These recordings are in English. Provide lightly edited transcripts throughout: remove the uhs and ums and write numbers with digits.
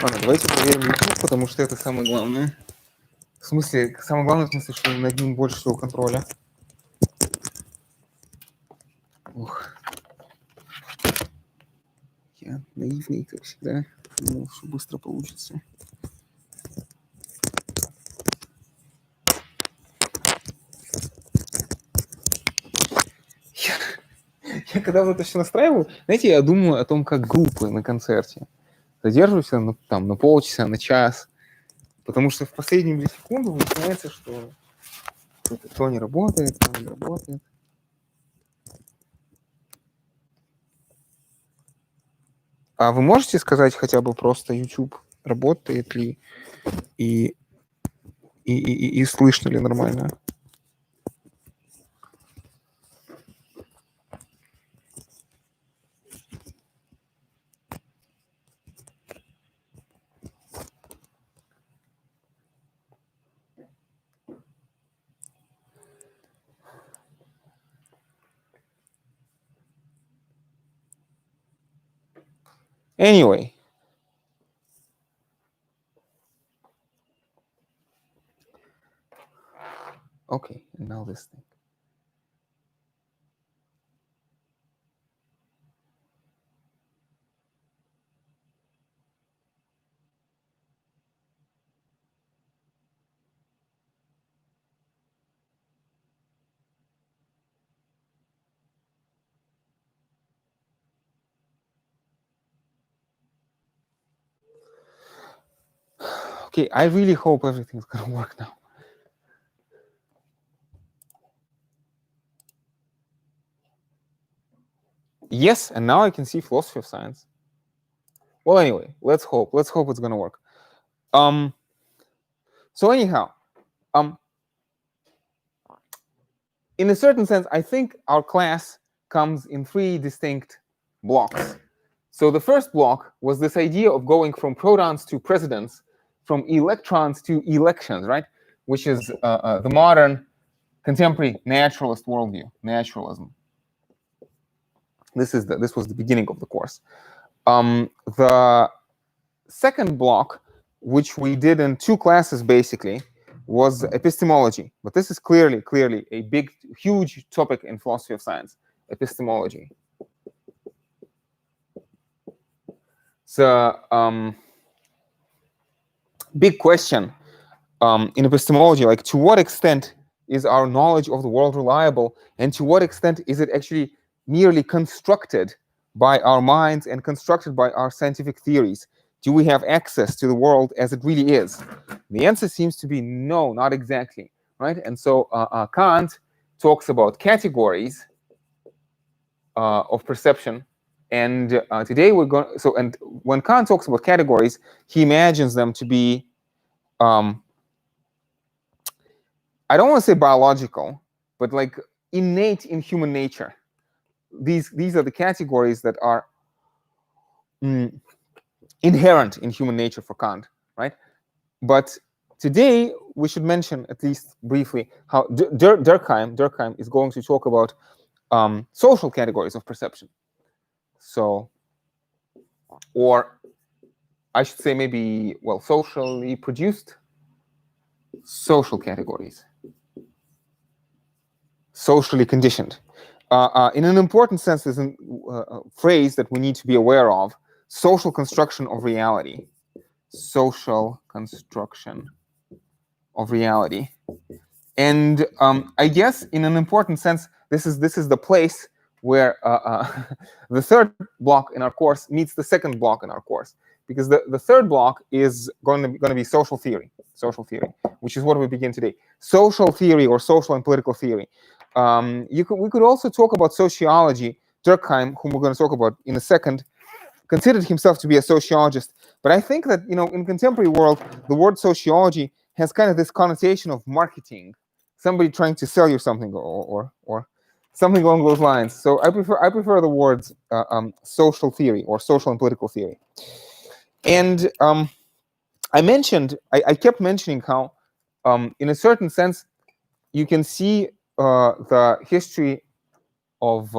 Ладно, давайте проверим YouTube, потому что это самое главное. В смысле, самое главное, в смысле, что над ним больше всего контроля. Ох. Я наивный, как всегда. Думал, что быстро получится. Я когда вот это все настраиваю, знаете, я думаю о том, как группы на концерте. Задерживаюсь на полчаса, на час. Потому что в последнюю секунду выясняется, что то не работает, то не работает. А вы можете сказать хотя бы просто YouTube, работает ли и слышно ли нормально? Anyway. Okay, and now this thing. Okay, I really hope everything's gonna work now. Yes, and now I can see philosophy of science. Well, anyway, let's hope it's gonna work. So anyhow, in a certain sense, I think our class comes in three distinct blocks. So the first block was this idea of going from protons to presidents, from electrons to elections, right? Which is the modern contemporary naturalist worldview, naturalism. This was the beginning of the course. The second block, which we did in two classes basically, was epistemology. But this is clearly a big, huge topic in philosophy of science, epistemology. So big question in epistemology, like to what extent is our knowledge of the world reliable, and to what extent is it actually merely constructed by our minds and constructed by our scientific theories? Do we have access to the world as it really is? The answer seems to be no, not exactly, right? And so Kant talks about categories of perception. And today we're going. So, and when Kant talks about categories, he imagines them to be, I don't want to say biological, but like innate in human nature. These are the categories that are inherent in human nature for Kant, right? But today we should mention, at least briefly, how Durkheim is going to talk about social categories of perception. So, or I should say maybe, well, socially produced social categories, socially conditioned. In an important sense, there's a phrase that we need to be aware of: social construction of reality. Social construction of reality. And I guess in an important sense, this is the place where the third block in our course meets the second block in our course, because the third block is going to be social theory, which is what we begin today. Social theory, or social and political theory. We could also talk about sociology. Durkheim, whom we're going to talk about in a second, considered himself to be a sociologist. But I think that, in contemporary world, the word sociology has kind of this connotation of marketing, somebody trying to sell you something, or something along those lines. So I prefer the words social theory, or social and political theory. And I kept mentioning how, in a certain sense, you can see the history of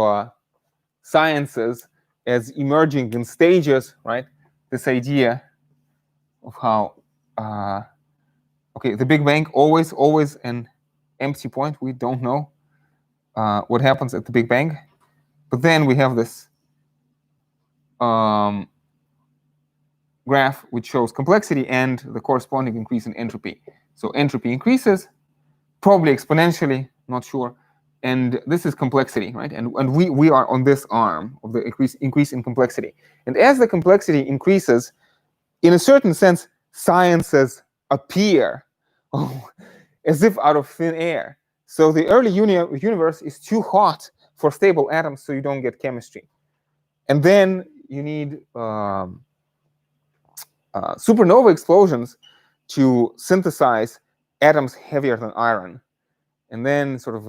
sciences as emerging in stages, right? This idea of how, okay, the Big Bang, always an empty point. We don't know what happens at the Big Bang. But then we have this graph which shows complexity and the corresponding increase in entropy. So entropy increases, probably exponentially, not sure. And this is complexity, right? And we are on this arm of the increase in complexity. And as the complexity increases, in a certain sense, sciences appear as if out of thin air. So the early universe is too hot for stable atoms, so you don't get chemistry. And then you need supernova explosions to synthesize atoms heavier than iron. And then, sort of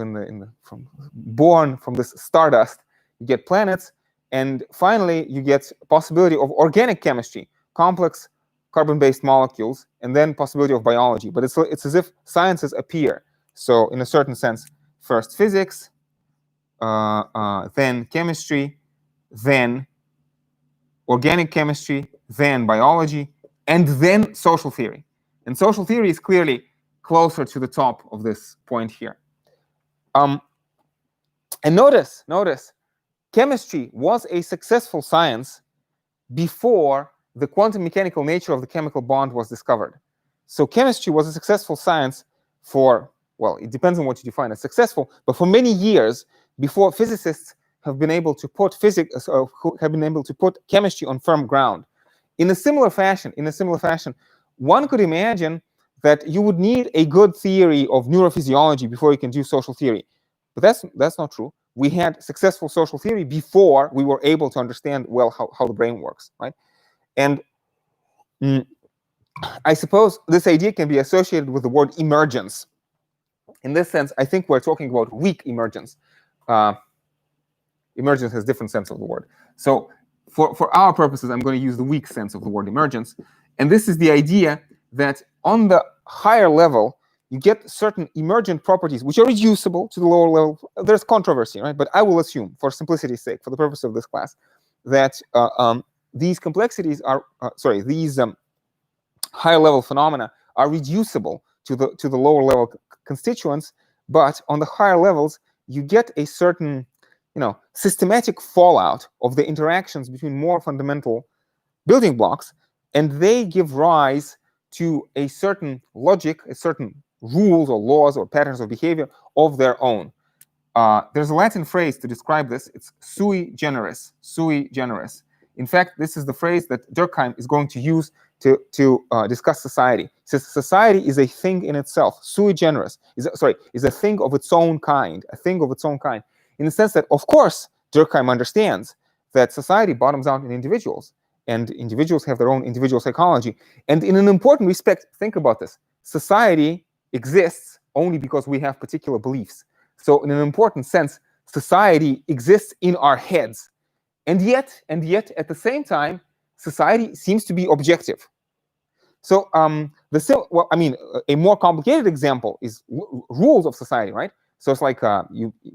born from this stardust, you get planets, and finally you get possibility of organic chemistry, complex carbon-based molecules, and then possibility of biology. But it's as if sciences appear. So, in a certain sense, first physics, then chemistry, then organic chemistry, then biology, and then social theory. And social theory is clearly closer to the top of this point here. And notice, chemistry was a successful science before the quantum mechanical nature of the chemical bond was discovered. So chemistry was a successful science for, well, it depends on what you define as successful, but for many years before physicists have been able to put chemistry on firm ground. In a similar fashion, one could imagine that you would need a good theory of neurophysiology before you can do social theory. But that's not true. We had successful social theory before we were able to understand well how the brain works, right? And I suppose this idea can be associated with the word emergence. In this sense, I think we're talking about weak emergence. Emergence has different sense of the word. So for our purposes, I'm going to use the weak sense of the word emergence. And this is the idea that on the higher level, you get certain emergent properties which are reducible to the lower level. There's controversy, right? But I will assume, for simplicity's sake, for the purpose of this class, that these complexities are, these higher level phenomena are reducible to the lower level constituents. But on the higher levels, you get a certain, systematic fallout of the interactions between more fundamental building blocks, and they give rise to a certain logic, a certain rules or laws or patterns of behavior of their own. There's a Latin phrase to describe this. It's sui generis, sui generis. In fact, this is the phrase that Durkheim is going to use to discuss society. He says society is a thing in itself. Sui generis is a thing of its own kind, in the sense that, of course, Durkheim understands that society bottoms out in individuals, and individuals have their own individual psychology. And in an important respect, think about this. Society exists only because we have particular beliefs. So in an important sense, society exists in our heads. And yet, at the same time, society seems to be objective. So a more complicated example is rules of society, right? So it's like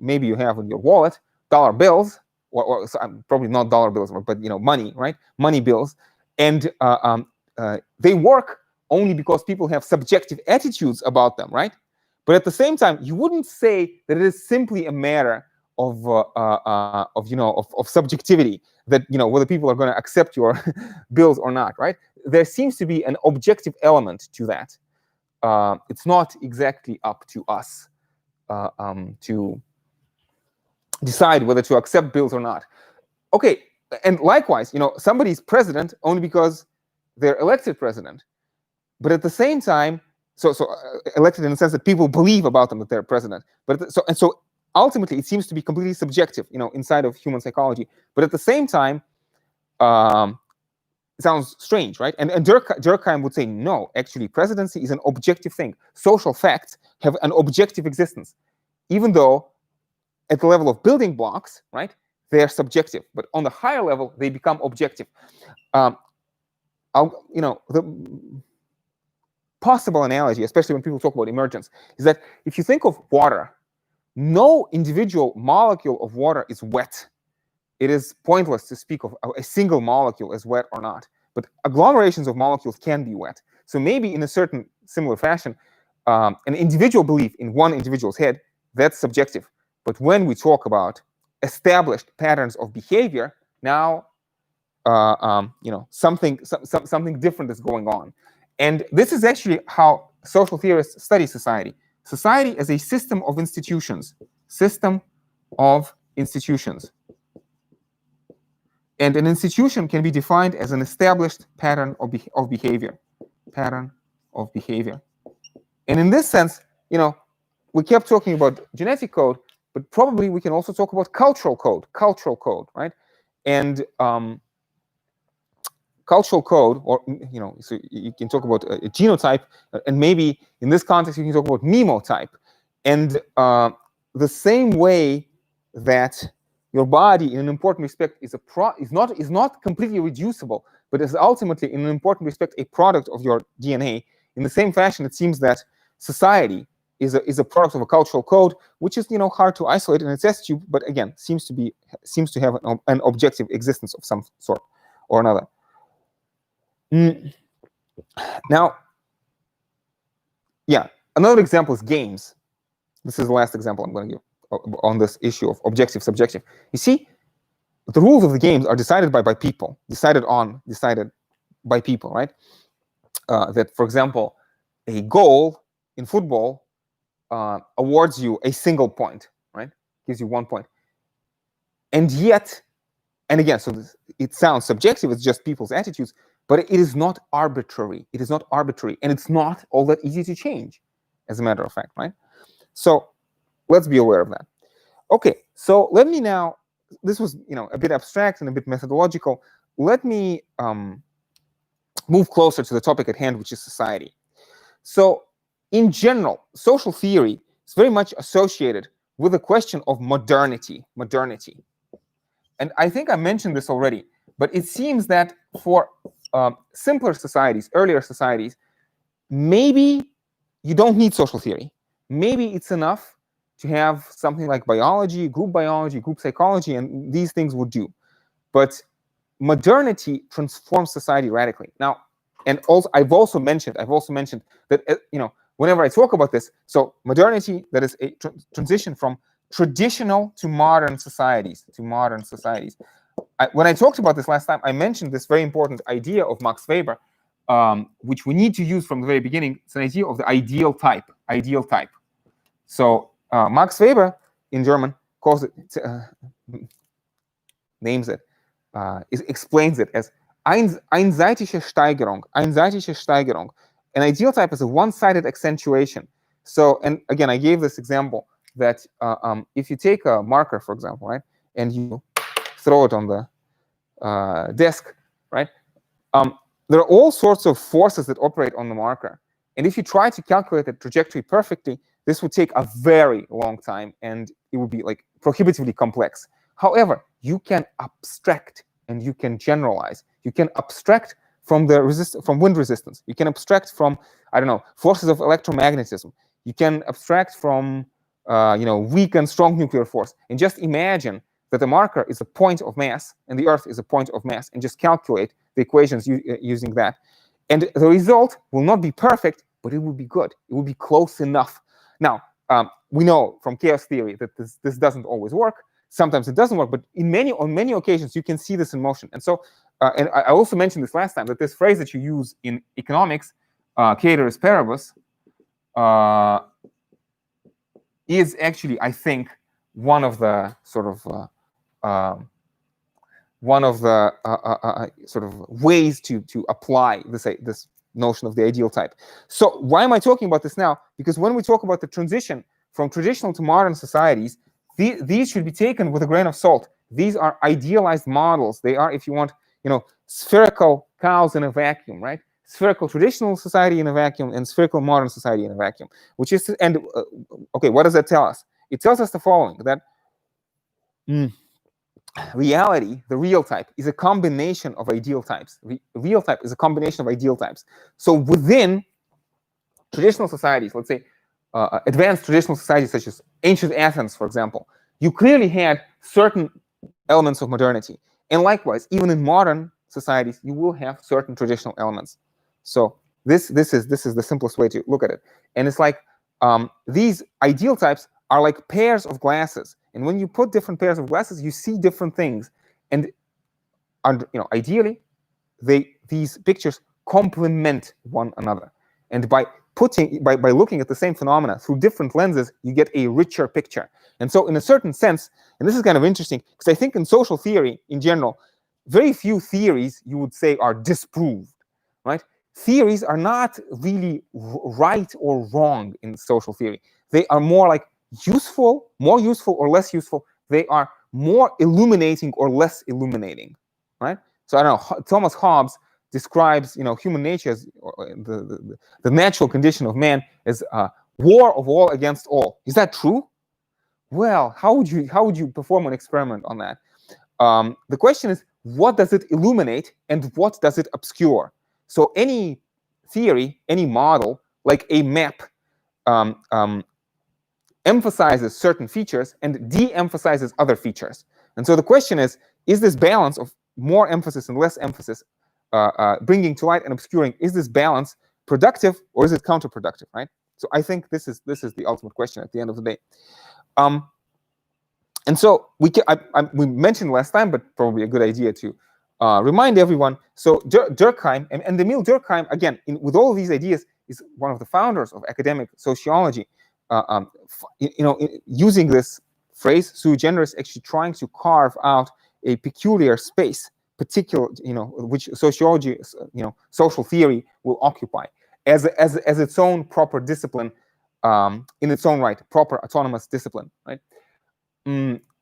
maybe you have in your wallet dollar bills, or probably not dollar bills, but money, right? Money bills, and they work only because people have subjective attitudes about them, right? But at the same time, you wouldn't say that it is simply a matter of subjectivity, that whether people are going to accept your bills or not, right? There seems to be an objective element to that. It's not exactly up to us to decide whether to accept bills or not. Okay, and likewise, somebody's president only because they're elected president. But at the same time, so elected in the sense that people believe about them that they're president. But so ultimately, it seems to be completely subjective, inside of human psychology. But at the same time, it sounds strange, right? And Durkheim would say, no, actually, presidency is an objective thing. Social facts have an objective existence, even though at the level of building blocks, right, they are subjective. But on the higher level, they become objective. The possible analogy, especially when people talk about emergence, is that if you think of water, no individual molecule of water is wet. It is pointless to speak of a single molecule as wet or not. but agglomerations of molecules can be wet. So maybe in a certain similar fashion, an individual belief in one individual's head, that's subjective. But when we talk about established patterns of behavior, now something different is going on. And this is actually how social theorists study society. Society as a system of institutions. System of institutions. And an institution can be defined as an established pattern of behavior. Pattern of behavior. And in this sense, we kept talking about genetic code, but probably we can also talk about cultural code, right? And cultural code, or so you can talk about a genotype, and maybe in this context you can talk about memotype. And the same way that your body, in an important respect, is not completely reducible, but is ultimately, in an important respect, a product of your DNA. In the same fashion, it seems that society is a product of a cultural code, which is hard to isolate in its test tube, but again seems to have an objective existence of some sort or another. Now, yeah, another example is games. This is the last example I'm going to give on this issue of objective subjective. You see, the rules of the games are decided by people, decided by people, right? That, for example, a goal in football awards you a single point, right? Gives you 1 point. And yet, and again, so it sounds subjective, it's just people's attitudes, but it is not arbitrary. It is not arbitrary, and it's not all that easy to change, as a matter of fact, right? So let's be aware of that. Okay, so let me now, this was a bit abstract and a bit methodological. Let me move closer to the topic at hand, which is society. So in general, social theory is very much associated with the question of modernity. And I think I mentioned this already, but it seems that for simpler societies, earlier societies, maybe you don't need social theory. Maybe it's enough to have something like biology, group psychology, and these things would do. But modernity transforms society radically. Now, and also I've also mentioned that whenever I talk about this, so modernity, that is a transition from traditional to modern societies. When I talked about this last time, I mentioned this very important idea of Max Weber, which we need to use from the very beginning. It's an idea of the ideal type. So Max Weber in German calls it, explains it as einseitige Steigerung. An ideal type is a one-sided accentuation. So, and again, I gave this example that if you take a marker, for example, right, and you throw it on the desk, right, there are all sorts of forces that operate on the marker. And if you try to calculate the trajectory perfectly, this would take a very long time, and it would be like prohibitively complex. However, you can abstract and you can generalize. You can abstract from wind resistance. You can abstract from, I don't know, forces of electromagnetism. You can abstract from, weak and strong nuclear force. And just imagine that the marker is a point of mass and the Earth is a point of mass, and just calculate the equations using that. And the result will not be perfect, but it will be good. It will be close enough. Now, we know from chaos theory that this doesn't always work. Sometimes it doesn't work, but on many occasions you can see this in motion. And so, and I also mentioned this last time, that this phrase that you use in economics, ceteris paribus, is actually, I think, one of the sort of ways to apply this notion of the ideal type. So why am I talking about this now? Because when we talk about the transition from traditional to modern societies, these should be taken with a grain of salt. These are idealized models. They are, if you want, spherical cows in a vacuum, right? Spherical traditional society in a vacuum and spherical modern society in a vacuum. Which is, okay, what does that tell us? It tells us the following: that reality, the real type, is a combination of ideal types. Real type is a combination of ideal types. So within traditional societies, let's say advanced traditional societies such as ancient Athens, for example, you clearly had certain elements of modernity. And likewise, even in modern societies, you will have certain traditional elements. So this is the simplest way to look at it. And it's like these ideal types are like pairs of glasses, and when you put different pairs of glasses, you see different things. And ideally, these pictures complement one another. And by looking at the same phenomena through different lenses, you get a richer picture. And so in a certain sense, and this is kind of interesting, because I think in social theory in general, very few theories you would say are disproved, right? Theories are not really right or wrong in social theory. They are more like more useful or less useful. They are more illuminating or less illuminating, right? So I don't know, Thomas Hobbes describes human nature as the natural condition of man as war of all against all. Is that true? Well, how would you perform an experiment on that? The question is, what does it illuminate and what does it obscure? So any theory, any model, like a map, emphasizes certain features and de-emphasizes other features. And so the question is this balance of more emphasis and less emphasis, bringing to light and obscuring, is this balance productive or is it counterproductive, right? So I think this is the ultimate question at the end of the day. And so we mentioned last time, but probably a good idea to remind everyone. So Durkheim and Emile Durkheim, again, with all of these ideas, is one of the founders of academic sociology. Using this phrase sui generis, actually trying to carve out a peculiar space, which sociology, social theory will occupy as its own proper discipline, in its own right, proper autonomous discipline, right?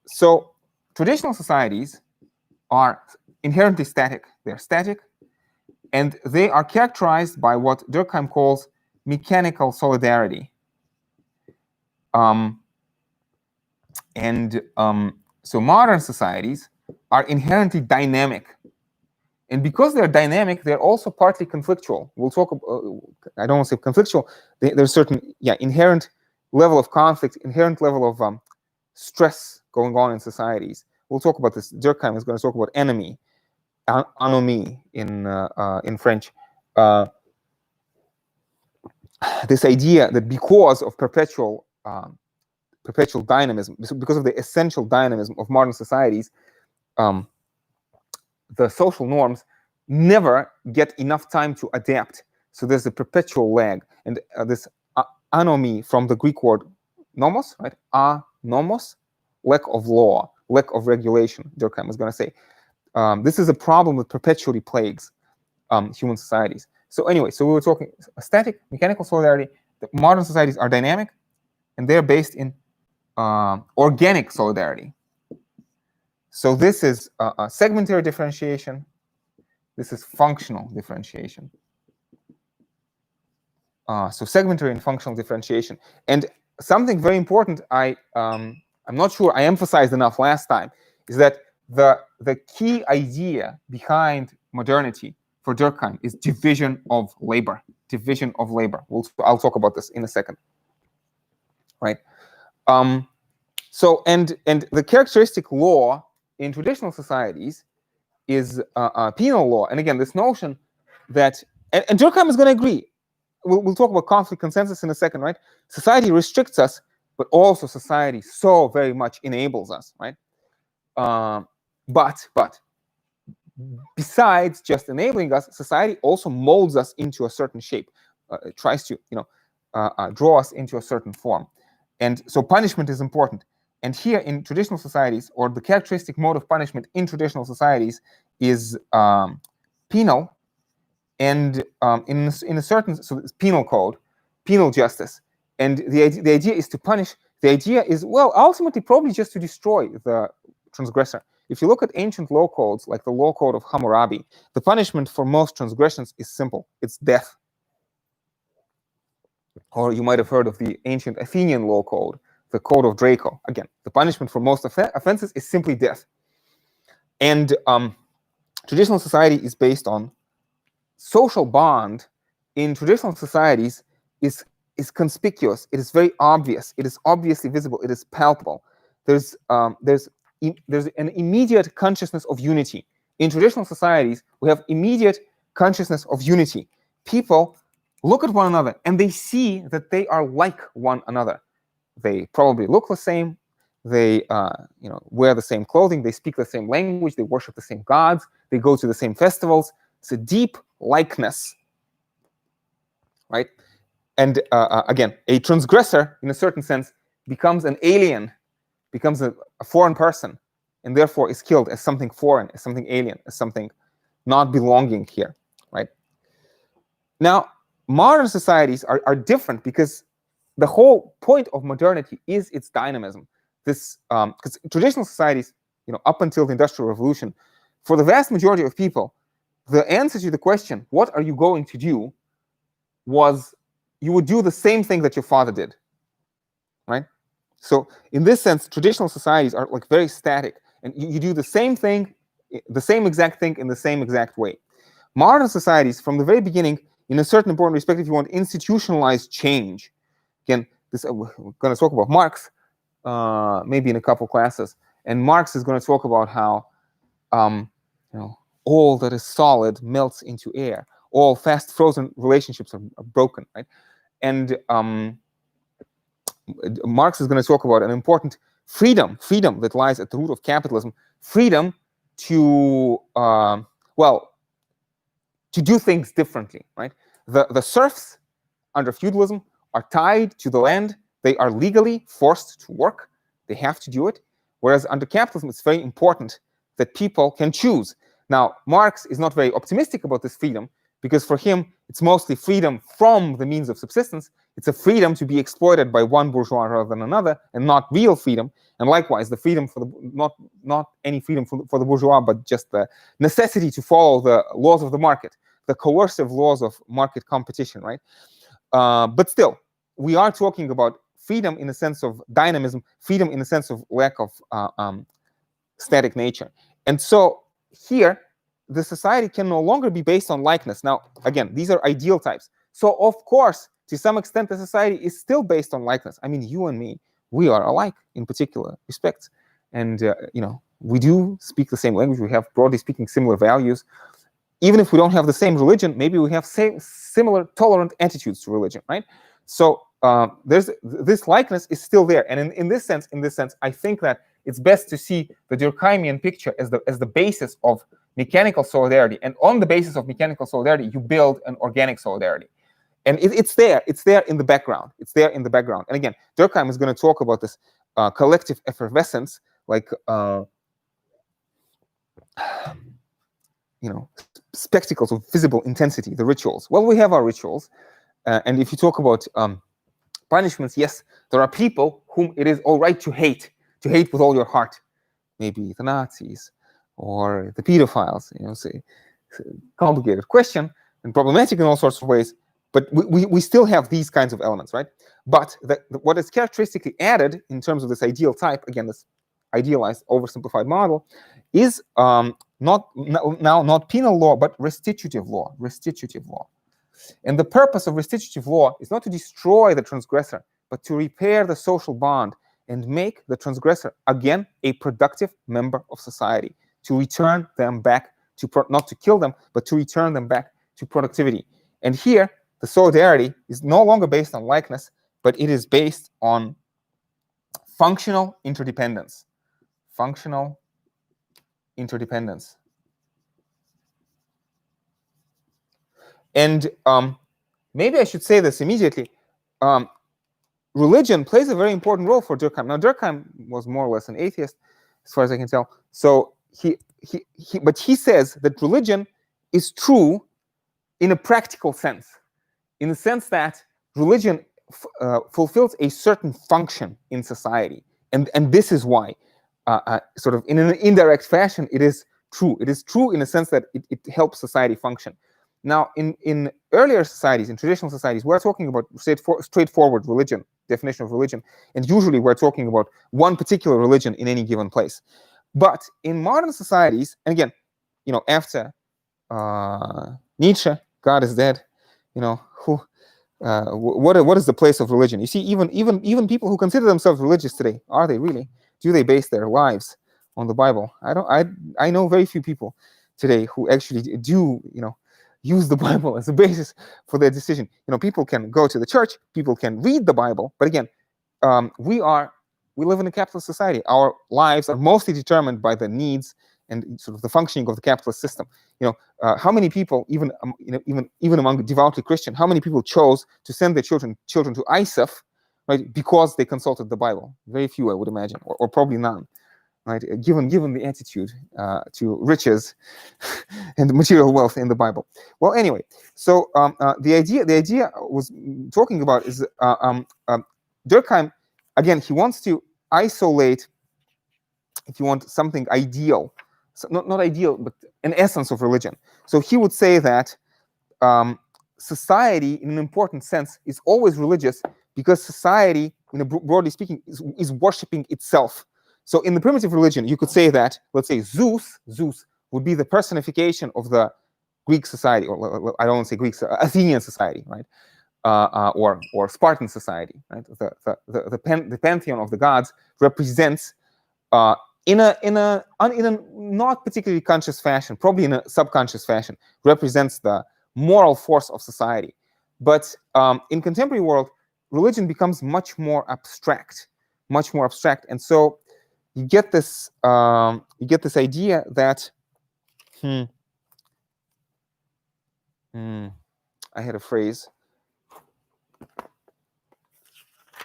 So traditional societies are inherently static. They're static, and they are characterized by what Durkheim calls mechanical solidarity. So modern societies are inherently dynamic. And because they're dynamic, they're also partly conflictual. We'll talk about, I don't want to say conflictual, there's certain, inherent level of conflict, inherent level of stress going on in societies. We'll talk about this. Durkheim is going to talk about ennemi in French. This idea that because of perpetual dynamism, because of the essential dynamism of modern societies, the social norms never get enough time to adapt. So there's a perpetual lag. And this anomie from the Greek word nomos, right? Nomos, lack of law, lack of regulation, Durkheim was going to say. This is a problem that perpetually plagues human societies. So anyway, so we were talking static, mechanical solidarity. The modern societies are dynamic, and they're based in organic solidarity. So this is a segmentary differentiation. This is functional differentiation. So segmentary and functional differentiation. And something very important, I'm not sure I emphasized enough last time, is that the key idea behind modernity for Durkheim is division of labor. Division of labor. I'll talk about this in a second. Right. So and the characteristic law in traditional societies is penal law. And again, this notion that and Durkheim is going to agree. We'll talk about conflict consensus in a second, right? Society restricts us, but also society so very much enables us, right? But besides just enabling us, society also molds us into a certain shape. It tries to, draw us into a certain form. And so punishment is important. And here in traditional societies, or the characteristic mode of punishment in traditional societies is penal. And in a certain, so it's penal code, penal justice. And the idea is to punish. The idea is, well, ultimately probably just to destroy the transgressor. If you look at ancient law codes, like the law code of Hammurabi, the punishment for most transgressions is simple. It's death. Or you might have heard of the ancient Athenian law code, the Code of Draco. Again, the punishment for most offenses is simply death. And traditional society is based on social bond. In traditional societies is conspicuous. It is very obvious. It is obviously visible. It is palpable. There's an immediate consciousness of unity. in traditional societies, we have immediate consciousness of unity. People look at one another and they see that they are like one another. They probably look the same. They wear the same clothing. They speak the same language. They worship the same gods. They go to the same festivals. It's a deep likeness, right? And again, a transgressor, in a certain sense, becomes an alien, becomes a foreign person, and therefore is killed as something foreign, as something alien, as something not belonging here, right? Now, modern societies are different because the whole point of modernity is its dynamism. This because traditional societies, up until the Industrial Revolution, for the vast majority of people, the answer to the question, what are you going to do, was you would do the same thing that your father did, right? So in this sense, traditional societies are like very static, and you do the same thing, the same exact thing in the same exact way. Modern societies, from the very beginning, in a certain important respect, if you want institutionalized change, again, we're going to talk about Marx, maybe in a couple classes, and Marx is going to talk about how all that is solid melts into air. All fast frozen relationships are broken, right? And Marx is going to talk about an important freedom that lies at the root of capitalism, freedom to to do things differently, right? The serfs under feudalism are tied to the land. They are legally forced to work. They have to do it. Whereas under capitalism, it's very important that people can choose. Now, Marx is not very optimistic about this freedom because for him, it's mostly freedom from the means of subsistence. It's a freedom to be exploited by one bourgeois rather than another, and not real freedom. And likewise, the freedom for the not any freedom for the bourgeois, but just the necessity to follow the laws of the market, the coercive laws of market competition, right? But still, we are talking about freedom in the sense of dynamism, freedom in the sense of lack of static nature. And so here, the society can no longer be based on likeness. Now, again, these are ideal types. So, of course, to some extent, the society is still based on likeness. I mean, you and me, we are alike in particular respects. And, we do speak the same language. We have, broadly speaking, similar values. Even if we don't have the same religion, maybe we have similar tolerant attitudes to religion, right? So there's this likeness is still there. And in this sense, I think that it's best to see the Durkheimian picture as the basis of mechanical solidarity. And on the basis of mechanical solidarity, you build an organic solidarity. And it's there in the background. It's there in the background. And again, Durkheim is going to talk about this collective effervescence, like, spectacles of visible intensity, the rituals. Well, we have our rituals. And if you talk about punishments, yes, there are people whom it is all right to hate with all your heart. Maybe the Nazis or the pedophiles, it's a complicated question and problematic in all sorts of ways. But we still have these kinds of elements, right? But what is characteristically added in terms of this ideal type, again, this idealized, oversimplified model, is not penal law, but restitutive law. And the purpose of restitutive law is not to destroy the transgressor, but to repair the social bond and make the transgressor, again, a productive member of society, to return them back to, not to kill them, but to return them back to productivity. And here, the solidarity is no longer based on likeness, but it is based on functional interdependence. Functional interdependence. And maybe I should say this immediately. Religion plays a very important role for Durkheim. Now, Durkheim was more or less an atheist, as far as I can tell. So but he says that religion is true in a practical sense, in the sense that religion fulfills a certain function in society, and this is why, sort of in an indirect fashion, it is true. It is true in the sense that it helps society function. Now, in earlier societies, in traditional societies, we're talking about straightforward religion, definition of religion, and usually we're talking about one particular religion in any given place. But in modern societies, and again, after Nietzsche, God is dead, what is the place of religion? You see, even people who consider themselves religious today, are they really? Do they base their lives on the Bible? I know very few people today who actually do, use the Bible as a basis for their decision. People can go to the church, people can read the Bible, but again, we live in a capitalist society. Our lives are mostly determined by the needs and sort of the functioning of the capitalist system. How many people, even among devoutly Christian, how many people chose to send their children to ISAF, right, because they consulted the Bible? Very few, I would imagine, or probably none, right? Given the attitude to riches and material wealth in the Bible. Well, anyway, so the idea I was talking about is Durkheim. Again, he wants to isolate, if you want, something ideal, so not ideal, but an essence of religion. So he would say that society, in an important sense, is always religious because society, broadly speaking, is worshiping itself. So in the primitive religion, you could say that, let's say, Zeus would be the personification of the Greek society, or I don't want to say Greek, Athenian society, right? Or Spartan society, right? The pantheon of the gods represents, in a not particularly conscious fashion, probably in a subconscious fashion, represents the moral force of society. But in contemporary world, religion becomes much more abstract, and so you get this idea that I had a phrase.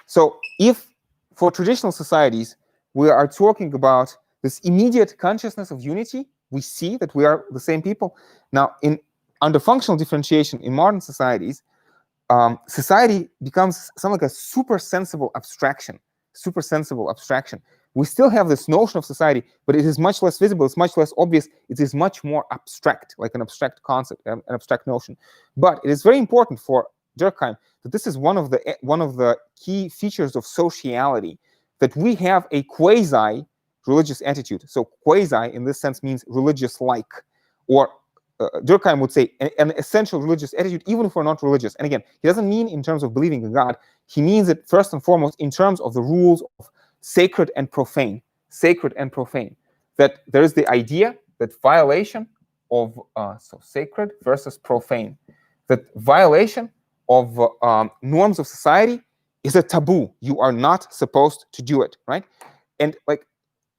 So if for traditional societies we are talking about this immediate consciousness of unity, we see that we are the same people. Now, under functional differentiation in modern societies, society becomes something like a super sensible abstraction. We still have this notion of society, but it is much less visible, it's much less obvious, it is much more abstract, like an abstract concept, an abstract notion. But it is very important for Durkheim that this is one of the key features of sociality, that we have a quasi-religious attitude. So quasi, in this sense, means religious-like, or Durkheim would say an essential religious attitude, even if we're not religious. And again, he doesn't mean in terms of believing in God. He means it first and foremost in terms of the rules of sacred and profane. That there is the idea that violation of so sacred versus profane. That violation of norms of society is a taboo. You are not supposed to do it, right? And like,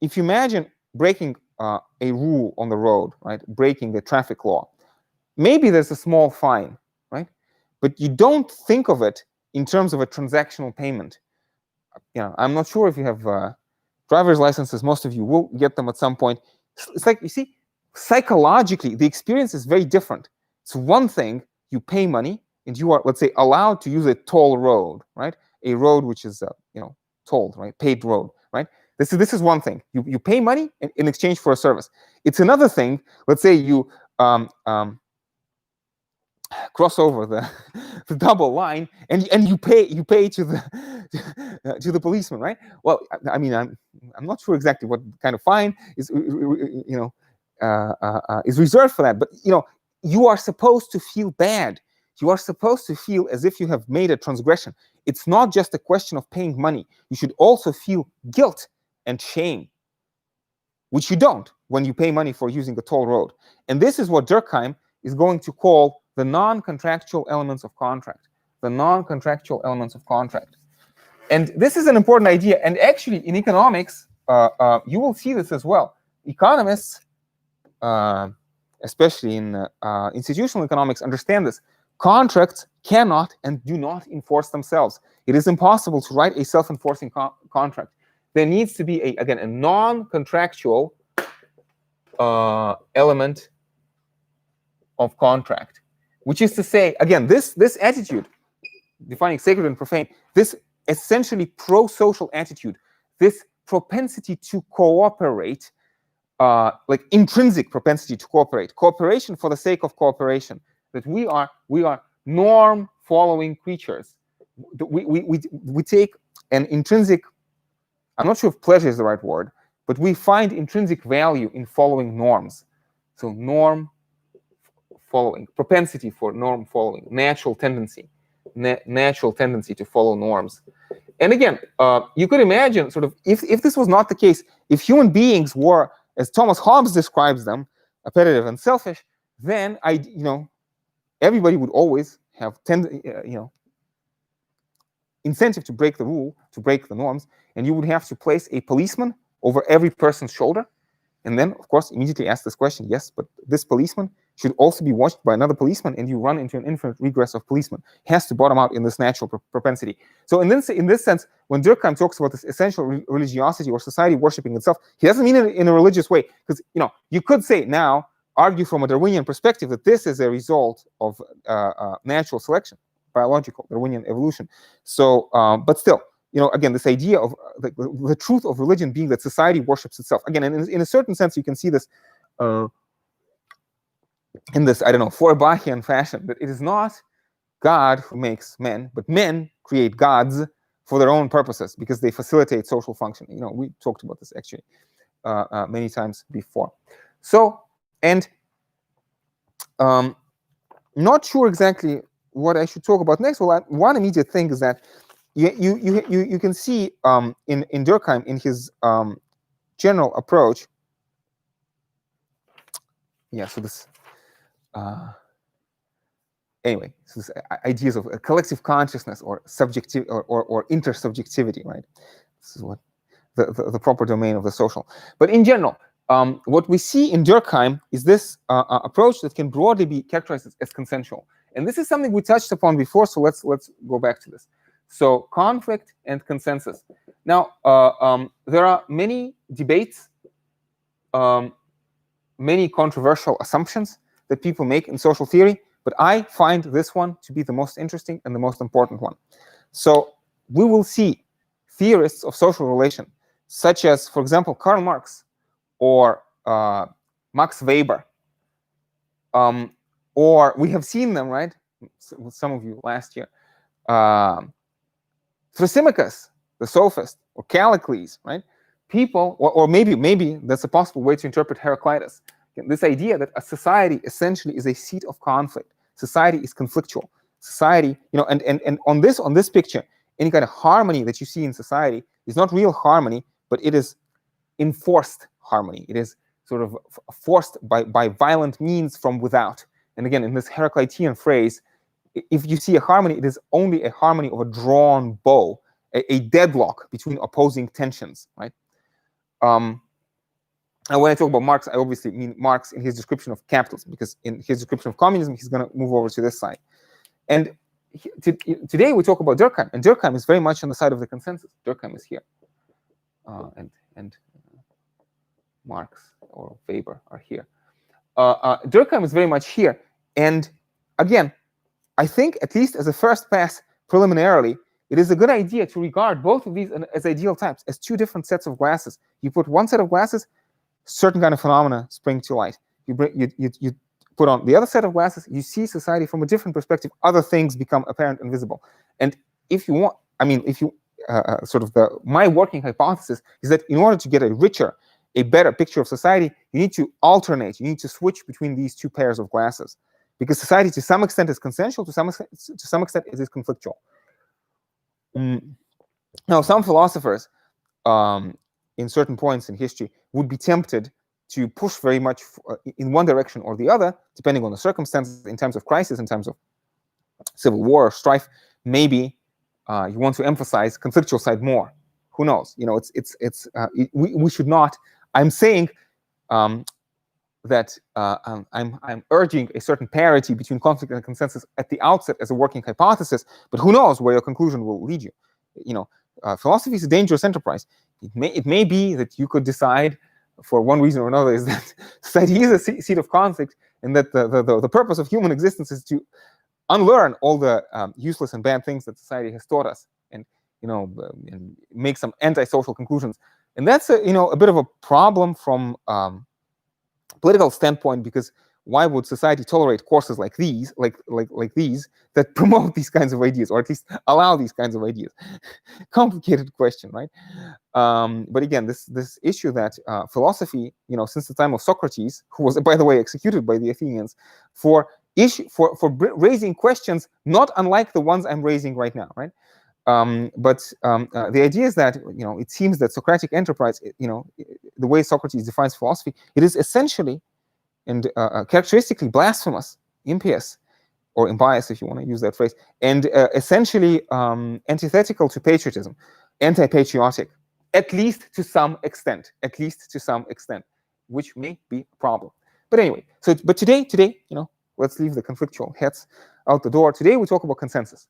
if you imagine breaking a rule on the road, right? Breaking the traffic law, maybe there's a small fine, right? But you don't think of it in terms of a transactional payment. I'm not sure if you have driver's licenses. Most of you will get them at some point. It's like, you see, psychologically, the experience is very different. It's one thing, you pay money, and you are, let's say, allowed to use a toll road, right? A road which is, tolled, right? Paved road, right? This is one thing. You pay money in exchange for a service. It's another thing. Let's say you cross over the double line and you pay to the policeman, right? Well, I mean, I'm not sure exactly what kind of fine is is reserved for that, but you are supposed to feel bad. You are supposed to feel as if you have made a transgression. It's not just a question of paying money. You should also feel guilt and shame, which you don't when you pay money for using the toll road. And this is what Durkheim is going to call the non-contractual elements of contract. The non-contractual elements of contract. And this is an important idea. And actually, in economics, you will see this as well. Economists, especially in institutional economics, understand this. Contracts cannot and do not enforce themselves. It is impossible to write a self-enforcing contract. There needs to be, again, a non-contractual element of contract, which is to say, again, this attitude, defining sacred and profane, this essentially pro-social attitude, this propensity to cooperate, like intrinsic propensity to cooperate, cooperation for the sake of cooperation, that we are norm-following creatures. We take an intrinsic, I'm not sure if pleasure is the right word, but we find intrinsic value in following norms. So norm following, propensity for norm following, natural tendency to follow norms. And again, you could imagine sort of if this was not the case, if human beings were, as Thomas Hobbes describes them, appetitive and selfish, then everybody would always have incentive to break the rule, to break the norms, and you would have to place a policeman over every person's shoulder, and then, of course, immediately ask this question: yes, but this policeman should also be watched by another policeman, and you run into an infinite regress of policemen. It has to bottom out in this natural propensity. So in this sense, when Durkheim talks about this essential religiosity or society worshipping itself, he doesn't mean it in a religious way, because you could say now, argue from a Darwinian perspective, that this is a result of natural selection, biological Darwinian evolution. So, but still, again, this idea of the truth of religion being that society worships itself. Again, in a certain sense, you can see this in this, Feuerbachian fashion, that it is not God who makes men, but men create gods for their own purposes because they facilitate social function. We talked about this actually many times before. So, and not sure exactly what I should talk about next. Well, one immediate thing is that you can see in Durkheim, in his general approach. Yeah. So this. Anyway, so this ideas of a collective consciousness or subjective or intersubjectivity, right? This is what the proper domain of the social. But in general, what we see in Durkheim is this approach that can broadly be characterized as consensual. And this is something we touched upon before, so let's go back to this. So conflict and consensus. Now, there are many debates, many controversial assumptions that people make in social theory, but I find this one to be the most interesting and the most important one. So we will see theorists of social relation, such as, for example, Karl Marx or Max Weber, or we have seen them, right, with some of you last year, Thrasymachus, the sophist, or Callicles, right? People, or maybe that's a possible way to interpret Heraclitus. This idea that a society essentially is a seat of conflict. Society is conflictual. Society, and on this picture, any kind of harmony that you see in society is not real harmony, but it is enforced harmony. It is sort of forced by violent means from without. And again, in this Heraclitean phrase, if you see a harmony, it is only a harmony of a drawn bow, a deadlock between opposing tensions, right? And when I talk about Marx, I obviously mean Marx in his description of capitalism, because in his description of communism, he's going to move over to this side. And today we talk about Durkheim, and Durkheim is very much on the side of the consensus. Durkheim is here, and Marx or Weber are here. Durkheim is very much here, and again, I think, at least as a first pass, preliminarily, it is a good idea to regard both of these as ideal types, as two different sets of glasses. You put one set of glasses, certain kind of phenomena spring to light. You put on the other set of glasses, you see society from a different perspective. Other things become apparent and visible. And if you want, my working hypothesis is that in order to get a richer, a better picture of society, you need to alternate. You need to switch between these two pairs of glasses, because society, to some extent, is consensual. To some extent, it is conflictual. Now, some philosophers, in certain points in history, would be tempted to push very much in one direction or the other, depending on the circumstances. In times of crisis, in times of civil war or strife, maybe you want to emphasize conflictual side more. Who knows? We should not. I'm saying that I'm urging a certain parity between conflict and consensus at the outset as a working hypothesis, but who knows where your conclusion will lead you? Philosophy is a dangerous enterprise. It may be that you could decide, for one reason or another, is that society is a seat of conflict, and that the purpose of human existence is to unlearn all the useless and bad things that society has taught us, and and make some antisocial conclusions. And that's a bit of a problem from political standpoint, because why would society tolerate courses like these, like these, that promote these kinds of ideas, or at least allow these kinds of ideas? Complicated question, right? But again, this issue that philosophy, since the time of Socrates, who was, by the way, executed by the Athenians for raising questions not unlike the ones I'm raising right now, right? But the idea is that it seems that Socratic enterprise, the way Socrates defines philosophy, it is essentially and characteristically blasphemous, impious, or impious, if you want to use that phrase, and essentially antithetical to patriotism, anti-patriotic, at least to some extent, which may be a problem. But anyway, but today, let's leave the conflictual heads out the door. Today we talk about consensus.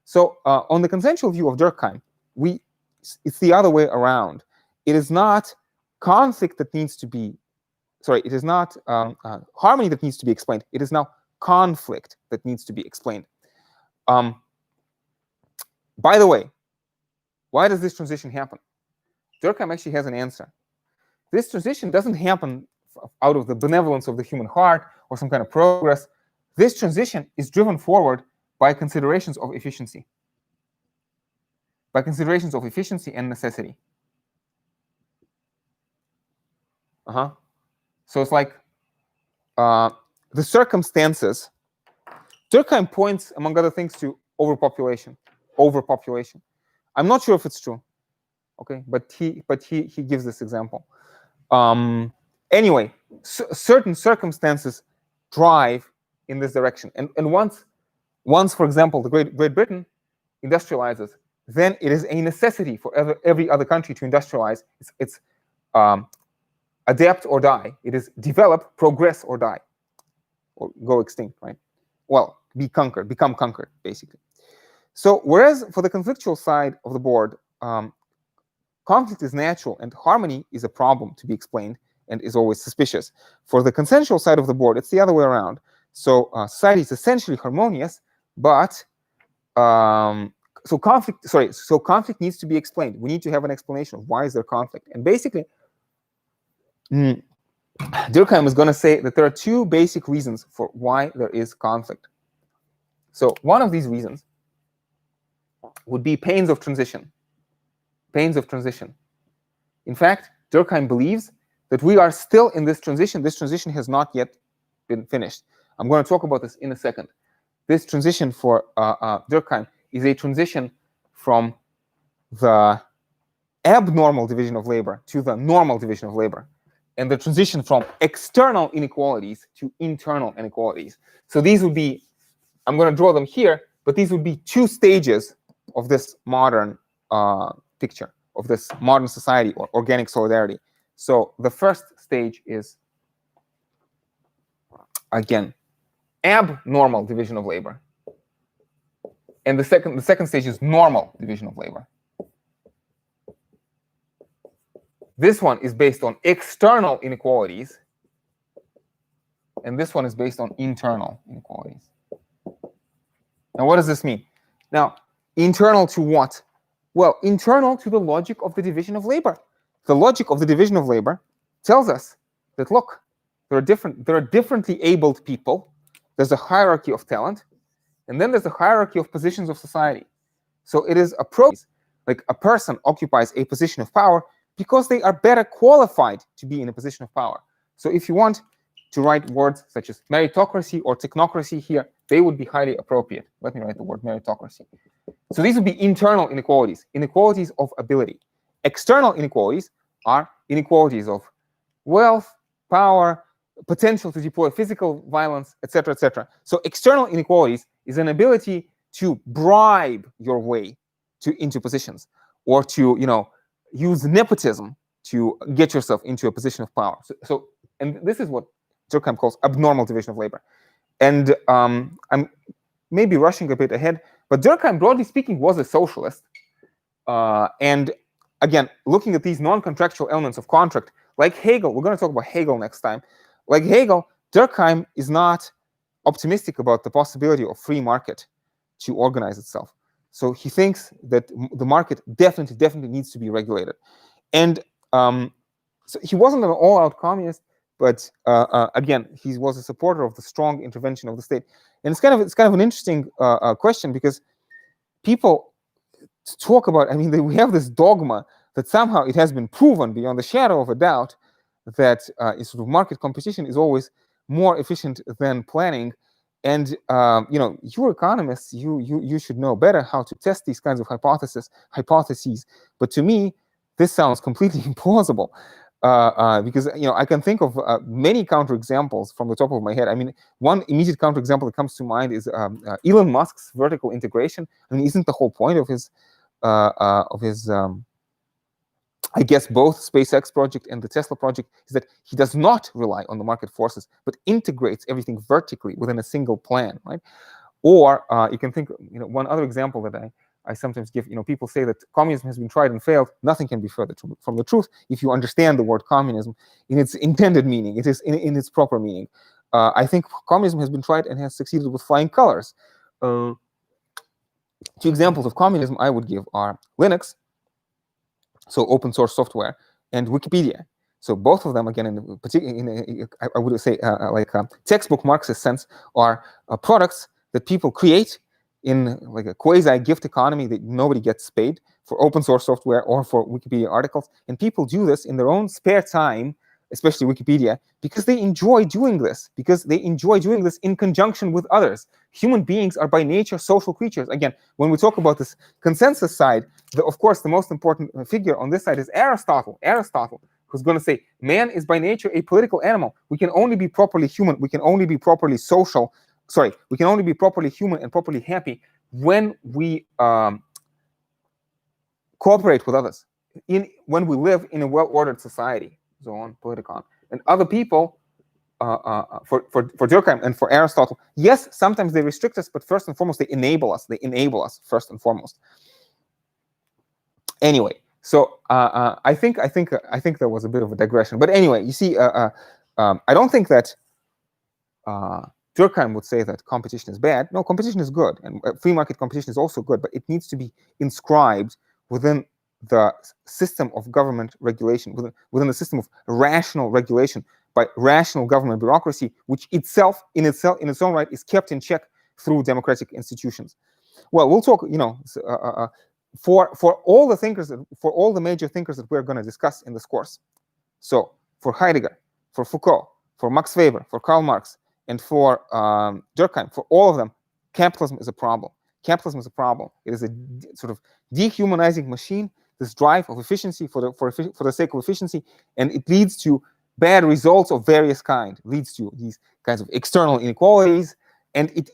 So on the consensual view of Durkheim, it's the other way around. It is not conflict that needs to be, it is not harmony that needs to be explained. It is now conflict that needs to be explained. By the way, why does this transition happen? Durkheim actually has an answer. This transition doesn't happen out of the benevolence of the human heart or some kind of progress. This transition is driven forward by considerations of efficiency. By considerations of efficiency and necessity. So it's like the circumstances. Durkheim points, among other things, to overpopulation. I'm not sure if it's true, okay, but he gives this example. Anyway, certain circumstances drive in this direction, and once, for example, the Great Britain industrializes, then it is a necessity for every other country to industrialize. It's adapt or die. It is develop, progress, or die, or go extinct, right? Well, become conquered, basically. So whereas for the conflictual side of the board, conflict is natural and harmony is a problem to be explained and is always suspicious. For the consensual side of the board, it's the other way around. So society is essentially harmonious, but so conflict needs to be explained. We need to have an explanation of why is there conflict. And basically, Durkheim is going to say that there are two basic reasons for why there is conflict. So one of these reasons would be pains of transition. In fact, Durkheim believes that we are still in this transition. This transition has not yet been finished. I'm going to talk about this in a second. This transition for Durkheim is a transition from the abnormal division of labor to the normal division of labor, and the transition from external inequalities to internal inequalities. So these would be, I'm going to draw them here, but these would be two stages of this modern picture, of this modern society or organic solidarity. So the first stage is, again, abnormal division of labor. And the second stage is normal division of labor. This one is based on external inequalities, and this one is based on internal inequalities. Now, what does this mean? Now, internal to what? Well, internal to the logic of the division of labor. The logic of the division of labor tells us that, look, there are differently abled people. There's a hierarchy of talent, and then there's a hierarchy of positions of society. So it is a process, like a person occupies a position of power because they are better qualified to be in a position of power. So if you want to write words such as meritocracy or technocracy here, they would be highly appropriate. Let me write the word meritocracy. So these would be internal inequalities, inequalities of ability. External inequalities are inequalities of wealth, power, potential to deploy physical violence, etc., etc. So external inequalities is an ability to bribe your way into positions, or to use nepotism to get yourself into a position of power. And this is what Durkheim calls abnormal division of labor. And I'm maybe rushing a bit ahead, but Durkheim, broadly speaking, was a socialist. And again, looking at these non-contractual elements of contract, like Hegel, we're going to talk about Hegel next time. Like Hegel, Durkheim is not optimistic about the possibility of free market to organize itself. So he thinks that the market definitely needs to be regulated. And so he wasn't an all-out communist, but again, he was a supporter of the strong intervention of the state. And it's kind of an interesting question, because people talk about, we have this dogma that somehow it has been proven beyond the shadow of a doubt that sort of market competition is always more efficient than planning. And you're economists, you should know better how to test these kinds of hypotheses. But to me, this sounds completely implausible. Because I can think of many counterexamples from the top of my head. I mean, one immediate counterexample that comes to mind is Elon Musk's vertical integration. I mean, isn't the whole point of his I guess both SpaceX project and the Tesla project is that he does not rely on the market forces, but integrates everything vertically within a single plan, right? Or you can think, one other example that I sometimes give, people say that communism has been tried and failed. Nothing can be further from the truth if you understand the word communism in its intended meaning. It is in its proper meaning. I think communism has been tried and has succeeded with flying colors. Two examples of communism I would give are Linux, so open source software, and Wikipedia. So both of them, again, I would say like a textbook Marxist sense, are products that people create in like a quasi-gift economy that nobody gets paid for open source software or for Wikipedia articles. And people do this in their own spare time, especially Wikipedia, because they enjoy doing this, in conjunction with others. Human beings are by nature social creatures. Again, when we talk about this consensus side, of course, the most important figure on this side is Aristotle. Aristotle, who's going to say, man is by nature a political animal. We can only be properly human. We can only be properly social. Sorry, we can only be properly human and properly happy when we cooperate with others, when we live in a well-ordered society, so on, Politikon. And other people, for Durkheim and for Aristotle, yes, sometimes they restrict us, but first and foremost, they enable us. They enable us first and foremost. Anyway, so I think there was a bit of a digression. But anyway, you see, I don't think that Durkheim would say that competition is bad. No, competition is good, and free market competition is also good, but it needs to be inscribed within the system of government regulation, within the system of rational regulation by rational government bureaucracy, which in its own right is kept in check through democratic institutions. Well, we'll talk, for all the thinkers, for all the major thinkers that we're going to discuss in this course. So for Heidegger, for Foucault, for Max Weber, for Karl Marx, and for Durkheim, for all of them, capitalism is a problem. Capitalism is a problem. It is a sort of dehumanizing machine, this drive of efficiency for the sake of efficiency, and it leads to bad results of various kinds. It leads to these kinds of external inequalities, and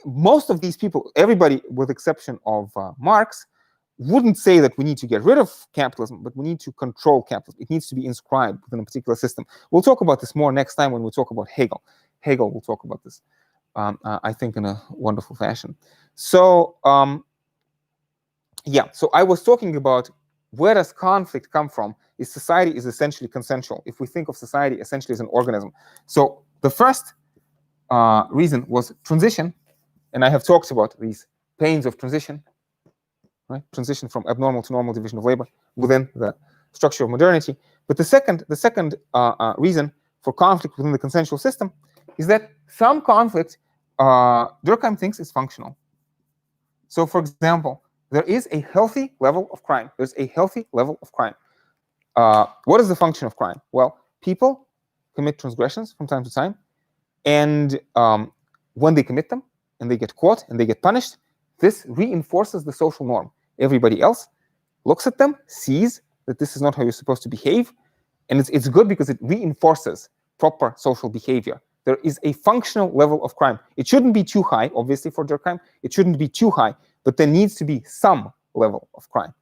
most of these people, everybody with exception of Marx, wouldn't say that we need to get rid of capitalism, but we need to control capitalism. It needs to be inscribed within a particular system. We'll talk about this more next time when we talk about Hegel. Hegel will talk about this, I think, in a wonderful fashion. So, yeah, so I was talking about where does conflict come from? Is society is essentially consensual. If we think of society essentially as an organism. So the first reason was transition, and I have talked about these pains of transition, right? Transition from abnormal to normal division of labor within the structure of modernity. But the second reason for conflict within the consensual system is that some conflict, Durkheim thinks, is functional. So, for example, there is a healthy level of crime. There's a healthy level of crime. What is the function of crime? Well, people commit transgressions from time to time, and when they commit them, and they get caught, and they get punished, this reinforces the social norm. Everybody else looks at them, sees that this is not how you're supposed to behave, and it's good because it reinforces proper social behavior. There is a functional level of crime. It shouldn't be too high, obviously, for Durkheim. It shouldn't be too high, but there needs to be some level of crime.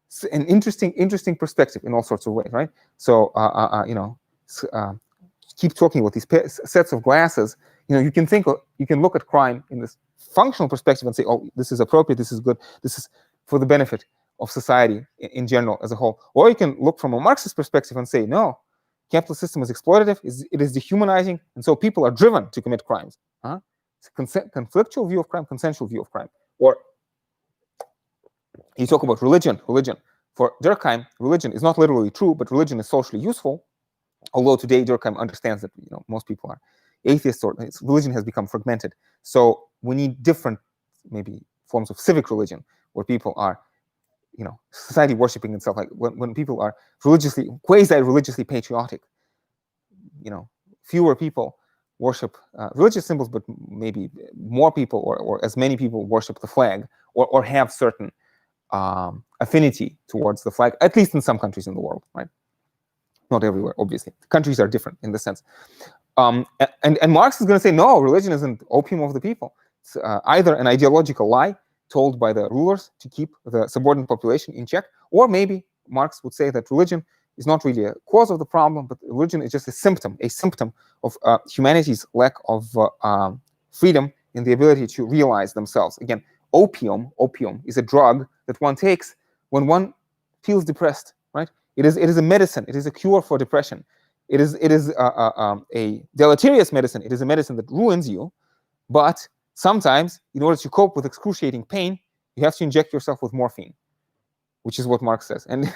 It's an interesting perspective in all sorts of ways, right? So, keep talking about these sets of glasses. You can look at crime in this functional perspective and say, oh, this is appropriate, this is good, this is for the benefit of society in general as a whole. Or you can look from a Marxist perspective and say, no, capitalist system is exploitative, it is dehumanizing, and so people are driven to commit crimes. It's a conflictual view of crime, consensual view of crime. Or you talk about religion. For Durkheim, religion is not literally true, but religion is socially useful. Although today Durkheim understands that most people are atheists, or religion has become fragmented. So we need different, maybe, forms of civic religion, where people are, society worshiping itself. Like when people are quasi-religiously patriotic, fewer people worship religious symbols, but maybe more people, or as many people worship the flag, or have certain affinity towards the flag, at least in some countries in the world, right? Not everywhere, obviously. Countries are different in the sense. And Marx is going to say, no, religion isn't opium of the people. It's either an ideological lie told by the rulers to keep the subordinate population in check, or maybe Marx would say that religion is not really a cause of the problem, but religion is just a symptom of humanity's lack of freedom in the ability to realize themselves. Again, opium is a drug that one takes when one feels depressed, right? It is a medicine. It is a cure for depression. It is a deleterious medicine. It is a medicine that ruins you, but sometimes, in order to cope with excruciating pain, you have to inject yourself with morphine, which is what Marx says. And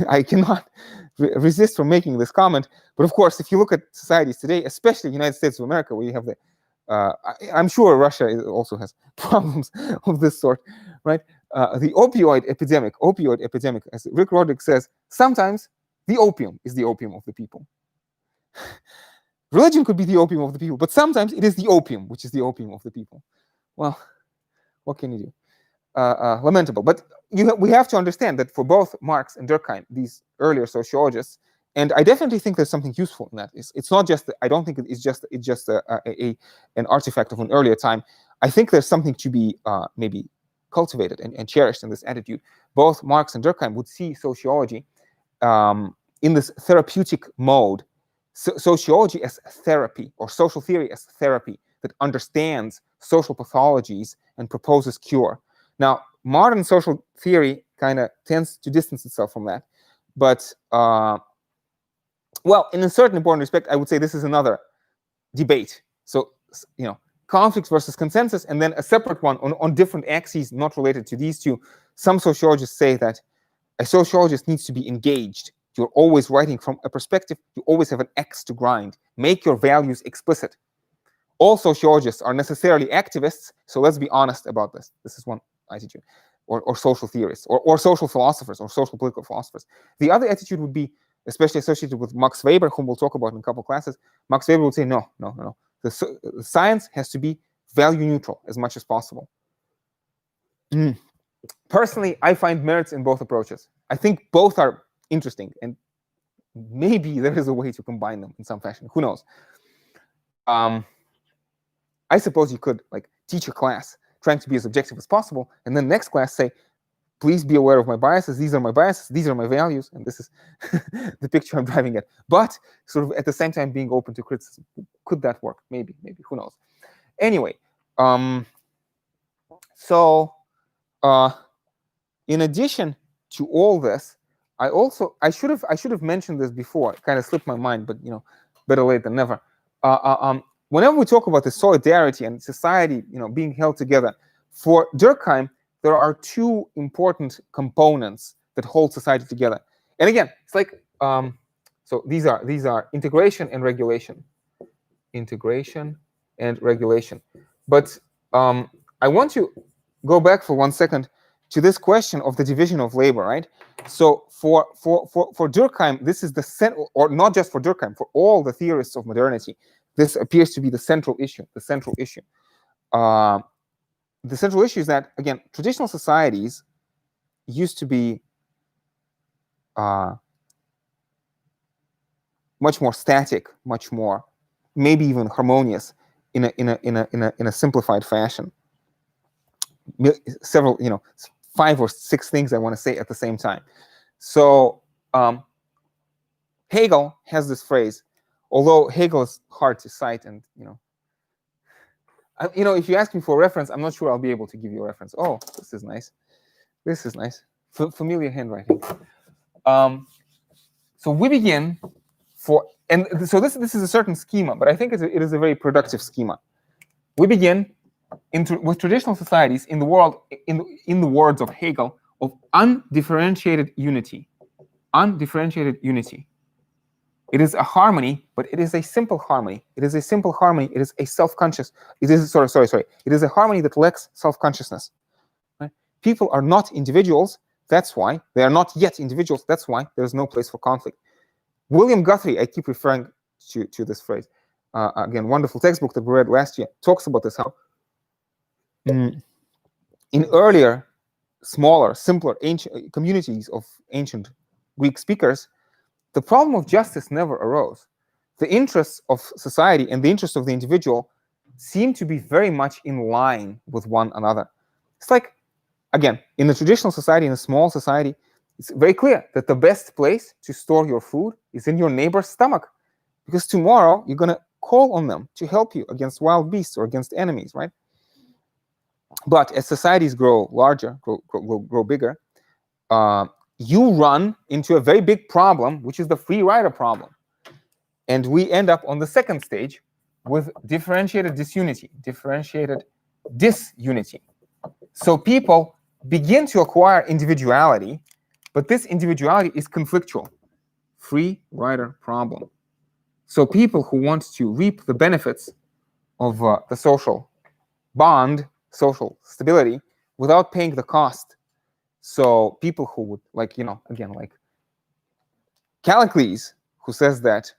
I cannot resist from making this comment. But of course, if you look at societies today, especially the United States of America, where you have the, I'm sure Russia also has problems of this sort, right? The opioid epidemic, as Rick Roddick says, sometimes the opium is the opium of the people. Religion could be the opium of the people, but sometimes it is the opium, which is the opium of the people. Well, what can you do? Lamentable. But we have to understand that for both Marx and Durkheim, these earlier sociologists, and I definitely think there's something useful in that. It's not just, I don't think it's just an artifact of an earlier time. I think there's something to be maybe cultivated and cherished in this attitude. Both Marx and Durkheim would see sociology in this therapeutic mode. Sociology as therapy, or social theory as therapy that understands social pathologies and proposes cure. Now, modern social theory kind of tends to distance itself from that. But, well, in a certain important respect, I would say this is another debate. So, conflicts versus consensus, and then a separate one on different axes not related to these two. Some sociologists say that a sociologist needs to be engaged. You're always writing from a perspective. You always have an axe to grind. Make your values explicit. All sociologists are necessarily activists, so let's be honest about this. This is one attitude. Or social theorists, or social philosophers, or social political philosophers. The other attitude would be, especially associated with Max Weber, whom we'll talk about in a couple of classes. Max Weber would say, no. The science has to be value neutral as much as possible. Personally, I find merits in both approaches. I think both are interesting, and maybe there is a way to combine them in some fashion. Who knows? I suppose you could teach a class trying to be as objective as possible, and then next class say, please be aware of my biases. These are my biases. These are my values, and this is the picture I'm driving at. But sort of at the same time being open to criticism. Could that work? Maybe. Who knows? Anyway, so in addition to all this, I should have mentioned this before. It kind of slipped my mind, but better late than never. Whenever we talk about the solidarity and society, being held together, for Durkheim, there are two important components that hold society together. And again, it's like so these are integration and regulation. Integration and regulation. But I want to go back for 1 second to this question of the division of labor, right? So for Durkheim, this is the central, or not just for Durkheim, for all the theorists of modernity, this appears to be the central issue. The central issue is that, again, traditional societies used to be much more static, much more, maybe even harmonious in a simplified fashion. Several, 5 or 6 things I want to say at the same time. So Hegel has this phrase, although Hegel is hard to cite, and if you ask me for a reference, I'm not sure I'll be able to give you a reference. Oh, this is nice. This is nice. Familiar handwriting. So we begin and so this is a certain schema, but I think it is a very productive schema. We begin with traditional societies in the world, in the words of Hegel, of undifferentiated unity. Undifferentiated unity. It is a harmony, but it is a simple harmony. It is a simple harmony. It is a self-conscious. It is sorry. It is a harmony that lacks self-consciousness. Right? People are not individuals. That's why they are not yet individuals. That's why there is no place for conflict. William Guthrie, I keep referring to this phrase. Again, wonderful textbook that we read last year, talks about this, how in earlier, smaller, simpler ancient communities of ancient Greek speakers, the problem of justice never arose. The interests of society and the interests of the individual seem to be very much in line with one another. It's like, again, in a traditional society, in a small society, it's very clear that the best place to store your food is in your neighbor's stomach, because tomorrow you're going to call on them to help you against wild beasts or against enemies, right? But as societies grow larger, grow bigger, you run into a very big problem, which is the free rider problem. And we end up on the second stage with differentiated disunity. So people begin to acquire individuality, but this individuality is conflictual. Free rider problem. So people who want to reap the benefits of the social bond, social stability, without paying the cost. So people who would, like, again, like Callicles, who says that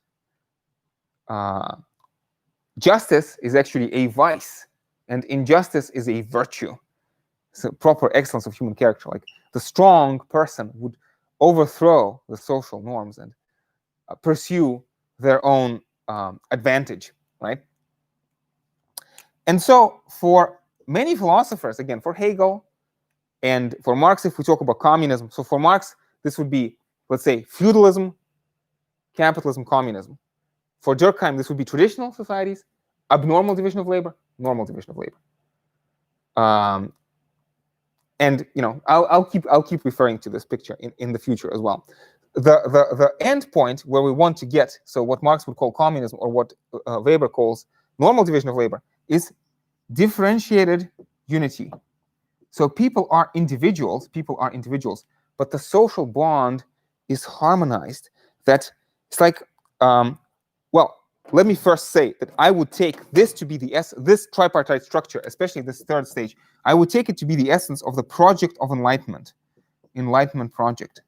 justice is actually a vice and injustice is a virtue. It's a proper excellence of human character. Like, the strong person would overthrow the social norms and pursue their own advantage, right? And so for many philosophers, again, for Hegel and for Marx, if we talk about communism, so for Marx, this would be, let's say, feudalism, capitalism, communism. For Durkheim, this would be traditional societies, abnormal division of labor, normal division of labor. And I'll keep referring to this picture in the future as well. The end point where we want to get, so what Marx would call communism, or what Weber calls normal division of labor, is differentiated unity. So people are individuals, but the social bond is harmonized. That it's like, well, let me first say that I would take this to be this tripartite structure, especially this third stage, I would take it to be the essence of the project of enlightenment project.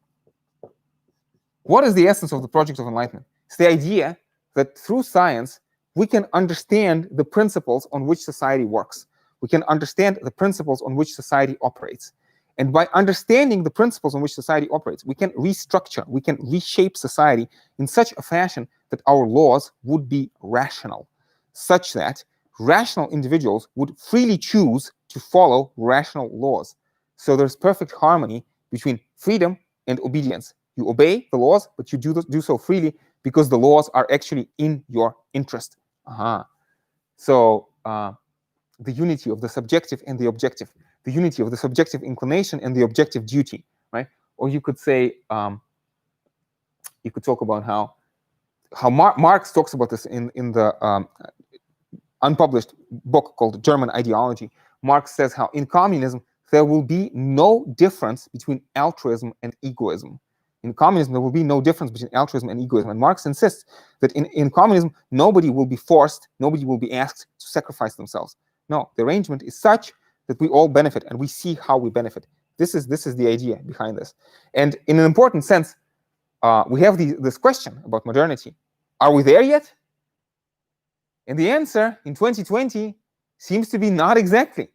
What is the essence of the project of enlightenment? It's the idea that through science, we can understand the principles on which society works. We can understand the principles on which society operates. And by understanding the principles on which society operates, we can restructure, we can reshape society in such a fashion that our laws would be rational, such that rational individuals would freely choose to follow rational laws. So there's perfect harmony between freedom and obedience. You obey the laws, but you do so freely because the laws are actually in your interest. So the unity of the subjective and the objective, the unity of the subjective inclination and the objective duty, right? Or you could say, you could talk about how Marx talks about this in the unpublished book called German Ideology. Marx says how in communism there will be no difference between altruism and egoism. In communism, there will be no difference between altruism and egoism. And Marx insists that in communism, nobody will be forced, nobody will be asked to sacrifice themselves. No, the arrangement is such that we all benefit, and we see how we benefit. This is the idea behind this. And in an important sense, we have this question about modernity. Are we there yet? And the answer in 2020 seems to be not exactly.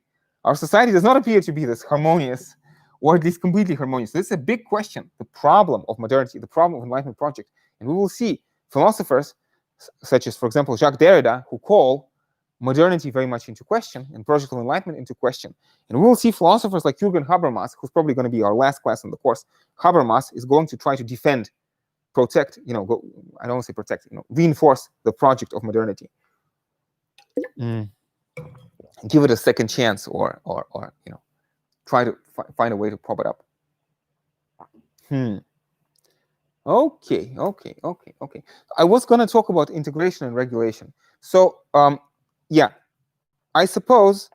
Our society does not appear to be this harmonious, or at least completely harmonious. This is a big question, the problem of modernity, the problem of Enlightenment project. And we will see philosophers such as, for example, Jacques Derrida, who call modernity very much into question and project of enlightenment into question. And we will see philosophers like Jürgen Habermas, who's probably going to be our last class in the course. Habermas is going to try to defend, protect, I don't want to say protect, reinforce the project of modernity. Give it a second chance, or try to find a way to prop it up. Okay. I was going to talk about integration and regulation. So, yeah, I suppose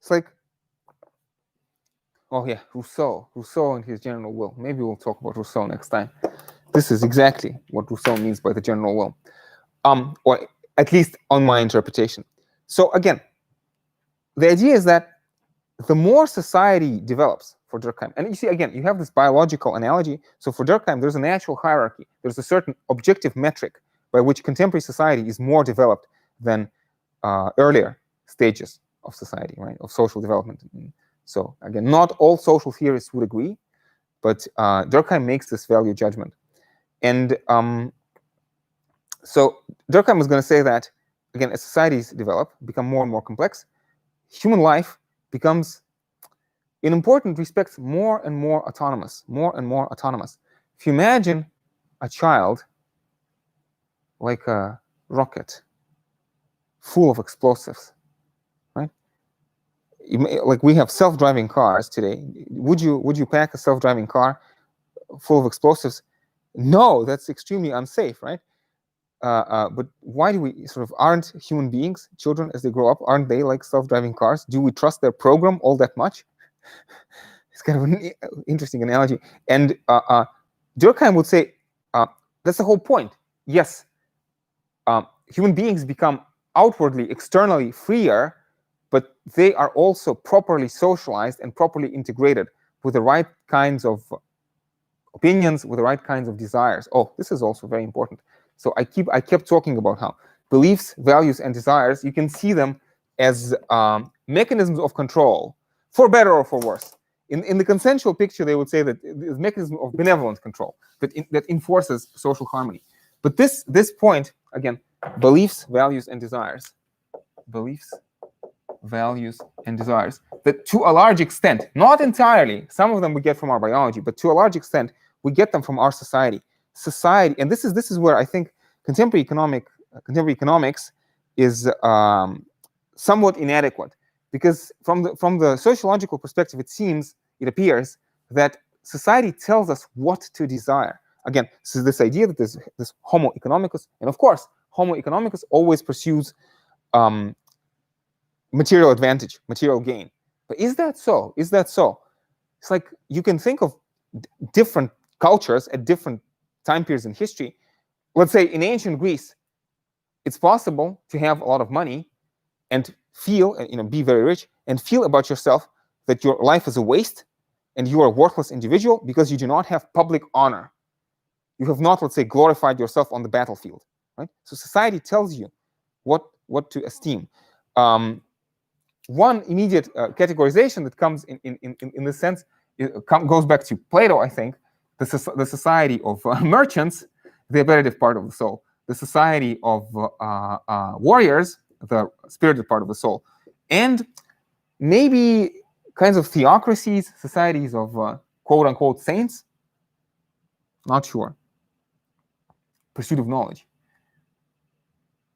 it's like, oh yeah, Rousseau and his general will. Maybe we'll talk about Rousseau next time. This is exactly what Rousseau means by the general will, or at least on my interpretation. So again, the idea is that the more society develops, for Durkheim, and you see, again, you have this biological analogy. So for Durkheim, there's a natural hierarchy. There's a certain objective metric by which contemporary society is more developed than earlier stages of society, right, of social development. So again, not all social theorists would agree. But Durkheim makes this value judgment. And so Durkheim is going to say that, again, as societies develop, become more and more complex, human life becomes, in important respects, more and more autonomous, more and more autonomous. If you imagine a child like a rocket full of explosives, right? Like we have self-driving cars today. Would you pack a self-driving car full of explosives? No, that's extremely unsafe, right? But why do we aren't human beings, children, as they grow up, aren't they like self-driving cars? Do we trust their program all that much? It's kind of an interesting analogy. And Durkheim would say that's the whole point. Yes, human beings become outwardly, externally freer, but they are also properly socialized and properly integrated with the right kinds of opinions, with the right kinds of desires. Oh, this is also very important. So I kept talking about how beliefs, values, and desires, you can see them as mechanisms of control, for better or for worse. In the consensual picture, they would say that it's a mechanism of benevolent control that enforces social harmony. But this point, again, beliefs, values, and desires. Beliefs, values, and desires. That to a large extent, not entirely, some of them we get from our biology, but to a large extent, we get them from our society. Society, and this is where I think contemporary economics is somewhat inadequate, because from the sociological perspective, it appears that society tells us what to desire. Again, so this idea that there's this homo economicus, and of course, homo economicus always pursues material advantage, material gain. But is that so? Is that so? It's like you can think of different cultures at different time periods in history. Let's say in ancient Greece, it's possible to have a lot of money and feel, be very rich and feel about yourself that your life is a waste and you are a worthless individual because you do not have public honor. You have not, let's say, glorified yourself on the battlefield, right? So society tells you what to esteem. One immediate categorization that comes in this sense goes back to Plato, I think, the society of merchants, the appetitive part of the soul, the society of warriors, the spirited part of the soul, and maybe kinds of theocracies, societies of quote-unquote saints. Not sure. Pursuit of knowledge.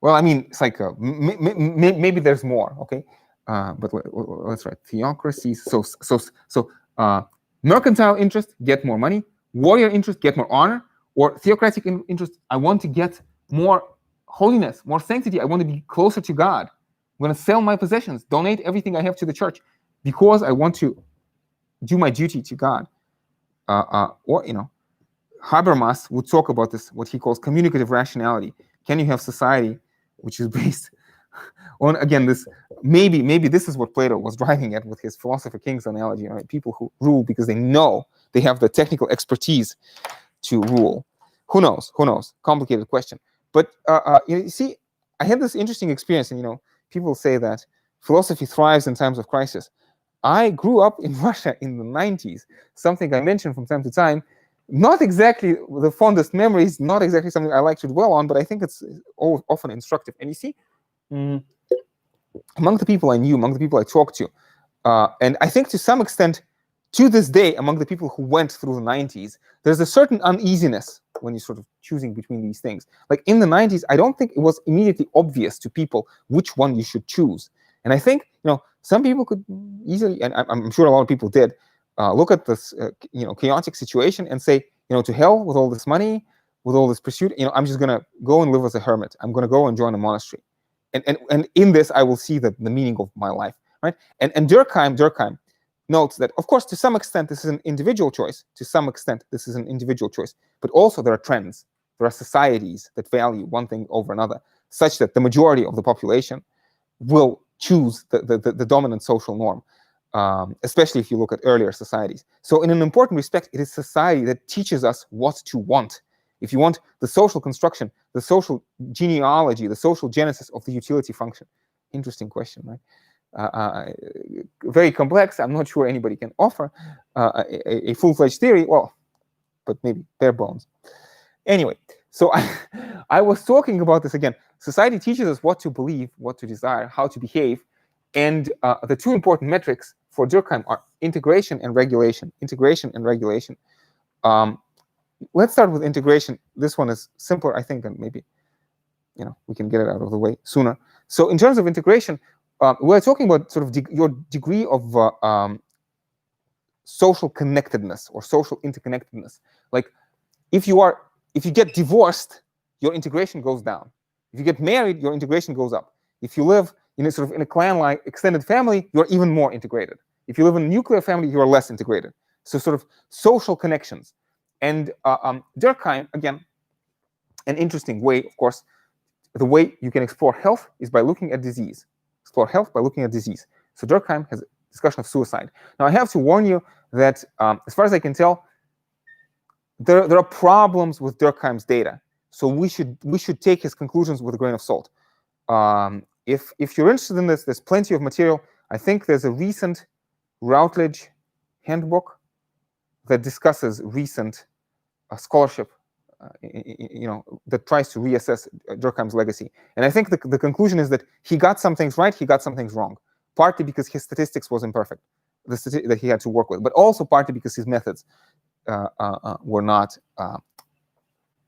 Well, I mean, it's like maybe there's more, okay? But let's write theocracies. So mercantile interest, get more money. Warrior interest, get more honor. Or theocratic interest, I want to get more holiness, more sanctity. I want to be closer to God. I'm going to sell my possessions, donate everything I have to the church because I want to do my duty to God. Habermas would talk about this, what he calls communicative rationality. Can you have society which is based on, again, this, maybe this is what Plato was driving at with his philosopher kings analogy, right? People who rule because they know they have the technical expertise to rule. Who knows? Complicated question. But you see, I had this interesting experience, and people say that philosophy thrives in times of crisis. I grew up in Russia in the 90s, something I mention from time to time. Not exactly the fondest memories, not exactly something I like to dwell on, but I think it's often instructive. And you see, among the people I knew, among the people I talked to, and I think to some extent, to this day, among the people who went through the 90s, there's a certain uneasiness when you're sort of choosing between these things. Like in the 90s, I don't think it was immediately obvious to people which one you should choose. And I think, some people could easily, and I'm sure a lot of people did, look at this, chaotic situation and say, to hell with all this money, with all this pursuit, I'm just going to go and live as a hermit. I'm going to go and join a monastery. And in this, I will see the meaning of my life, right? And Durkheim notes that, of course, to some extent, this is an individual choice. To some extent, this is an individual choice. But also there are trends. There are societies that value one thing over another, such that the majority of the population will choose the dominant social norm, especially if you look at earlier societies. So in an important respect, it is society that teaches us what to want. If you want the social construction, the social genealogy, the social genesis of the utility function. Interesting question, right? very complex. I'm not sure anybody can offer a full-fledged theory. Well, but maybe bare bones. Anyway, so I was talking about this again. Society teaches us what to believe, what to desire, how to behave, and the two important metrics for Durkheim are integration and regulation. Integration and regulation. Let's start with integration. This one is simpler, I think, and maybe we can get it out of the way sooner. So in terms of integration, we're talking about sort of your degree of social connectedness or social interconnectedness. Like if you get divorced, your integration goes down. If you get married, your integration goes up. If you live in a clan-like extended family, you're even more integrated. If you live in a nuclear family, you're less integrated. So sort of social connections. And Durkheim, again, an interesting way, of course, the way you can explore health is by looking at disease. Explore health by looking at disease. So Durkheim has a discussion of suicide. Now, I have to warn you that, as far as I can tell, there are problems with Durkheim's data. So we should take his conclusions with a grain of salt. If you're interested in this, there's plenty of material. I think there's a recent Routledge handbook that discusses recent scholarship, that tries to reassess Durkheim's legacy. And I think the conclusion is that he got some things right, he got some things wrong, partly because his statistics was imperfect, that he had to work with, but also partly because his methods were not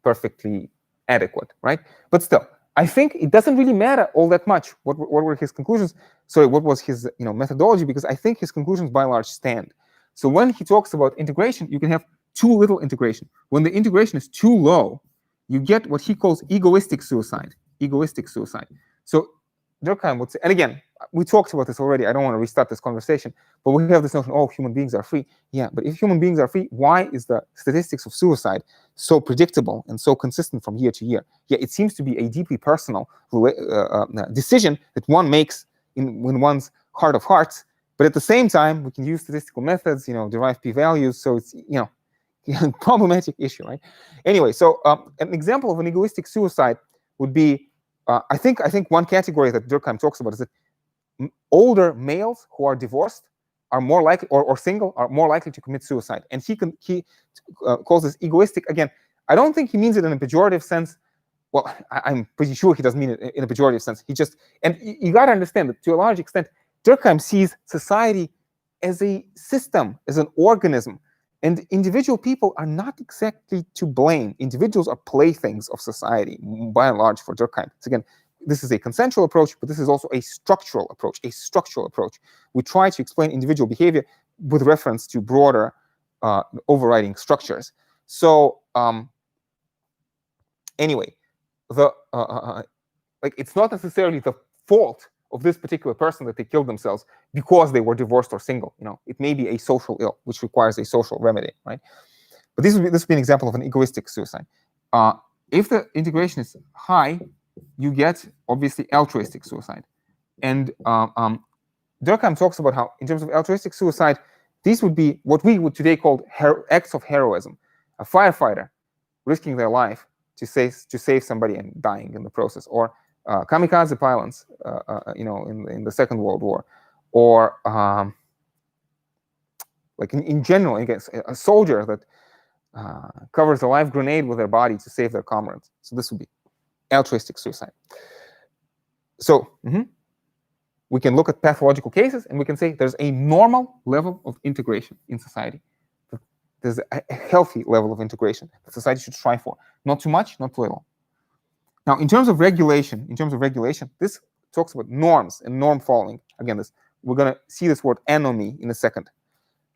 perfectly adequate, right? But still, I think it doesn't really matter all that much what were his conclusions. Sorry, what was his methodology? Because I think his conclusions by and large stand. So when he talks about integration, you can have too little integration. When the integration is too low, you get what he calls egoistic suicide. Egoistic suicide. So Durkheim would say, and again, we talked about this already. I don't want to restart this conversation, but we have this notion, oh, human beings are free. Yeah, but if human beings are free, why is the statistics of suicide so predictable and so consistent from year to year? Yeah, it seems to be a deeply personal decision that one makes in one's heart of hearts. But at the same time, we can use statistical methods, derive p-values. So it's, problematic issue, right? Anyway, so an example of an egoistic suicide would be, I think one category that Durkheim talks about is that older males who are divorced are more likely, or single, are more likely to commit suicide. And he calls this egoistic. Again, I don't think he means it in a pejorative sense. Well, I'm pretty sure he doesn't mean it in a pejorative sense. And you got to understand that to a large extent, Durkheim sees society as a system, as an organism. And individual people are not exactly to blame. Individuals are playthings of society, by and large, for Durkheim. So again, this is a consensual approach, but this is also a structural approach. We try to explain individual behavior with reference to broader overriding structures. So anyway, it's not necessarily the fault of this particular person that they killed themselves because they were divorced or single. It may be a social ill, which requires a social remedy, right? But this would be an example of an egoistic suicide. If the integration is high, you get obviously altruistic suicide. And Durkheim talks about how, in terms of altruistic suicide, these would be what we would today call acts of heroism. A firefighter risking their life to save somebody and dying in the process, or kamikaze pilots, in the Second World War, or in general, against a soldier that covers a live grenade with their body to save their comrades. So this would be altruistic suicide. So we can look at pathological cases and we can say there's a normal level of integration in society. There's a healthy level of integration that society should strive for. Not too much, not too little. Now, in terms of regulation, this talks about norms and norm following. Again, we're going to see this word anomie in a second.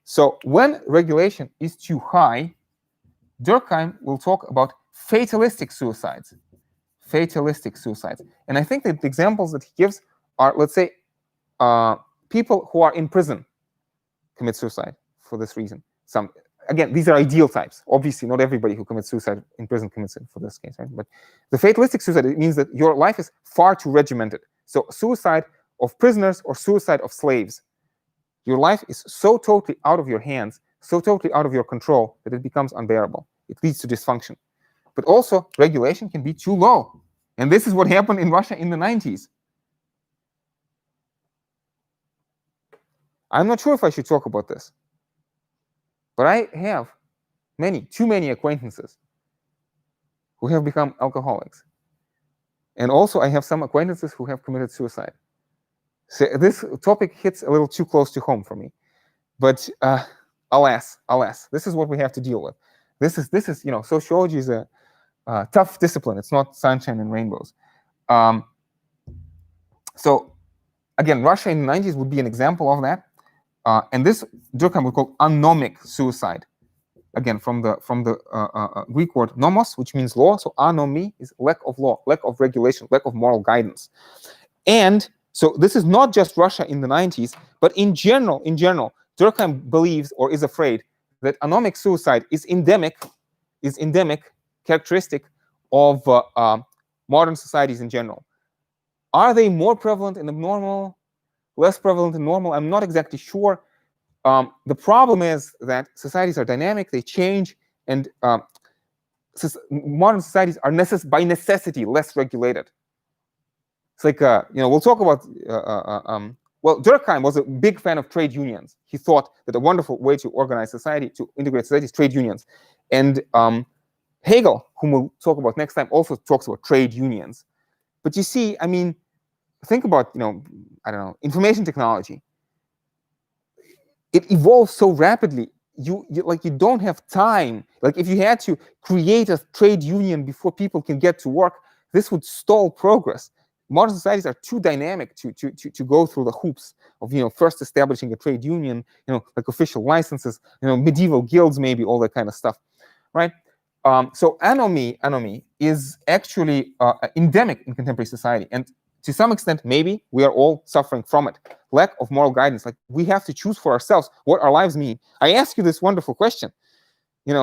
So when regulation is too high, Durkheim will talk about fatalistic suicides. Fatalistic suicides. And I think that the examples that he gives are, let's say, people who are in prison commit suicide for this reason. Again, these are ideal types. Obviously, not everybody who commits suicide in prison commits it for this case, right? But the fatalistic suicide, it means that your life is far too regimented. So suicide of prisoners or suicide of slaves. Your life is so totally out of your hands, so totally out of your control that it becomes unbearable. It leads to dysfunction. But also, regulation can be too low. And this is what happened in Russia in the 90s. I'm not sure if I should talk about this, but I have too many acquaintances who have become alcoholics. And also, I have some acquaintances who have committed suicide. So this topic hits a little too close to home for me. But alas, this is what we have to deal with. This is sociology is a tough discipline. It's not sunshine and rainbows. So again, Russia in the 90s would be an example of that. And this Durkheim would call anomic suicide. Again, from the Greek word nomos, which means law. So anomy is lack of law, lack of regulation, lack of moral guidance. And so this is not just Russia in the 90s, but in general, Durkheim believes or is afraid that anomic suicide is endemic characteristic of modern societies in general. Are they more prevalent in abnormal, less prevalent in normal? I'm not exactly sure. The problem is that societies are dynamic, they change, and modern societies are by necessity less regulated. It's like, we'll talk about, well, Durkheim was a big fan of trade unions. He thought that a wonderful way to organize society, to integrate society, is trade unions. And Hegel, whom we'll talk about next time, also talks about trade unions. But you see, I mean, think about, I don't know, information technology. It evolves so rapidly. You don't have time. Like if you had to create a trade union before people can get to work, this would stall progress. Modern societies are too dynamic to go through the hoops of first establishing a trade union, like official licenses, medieval guilds, maybe all that kind of stuff, right? So anomy is actually endemic in contemporary society, and to some extent, maybe we are all suffering from it. Lack of moral guidance. Like we have to choose for ourselves what our lives mean. I ask you this wonderful question, in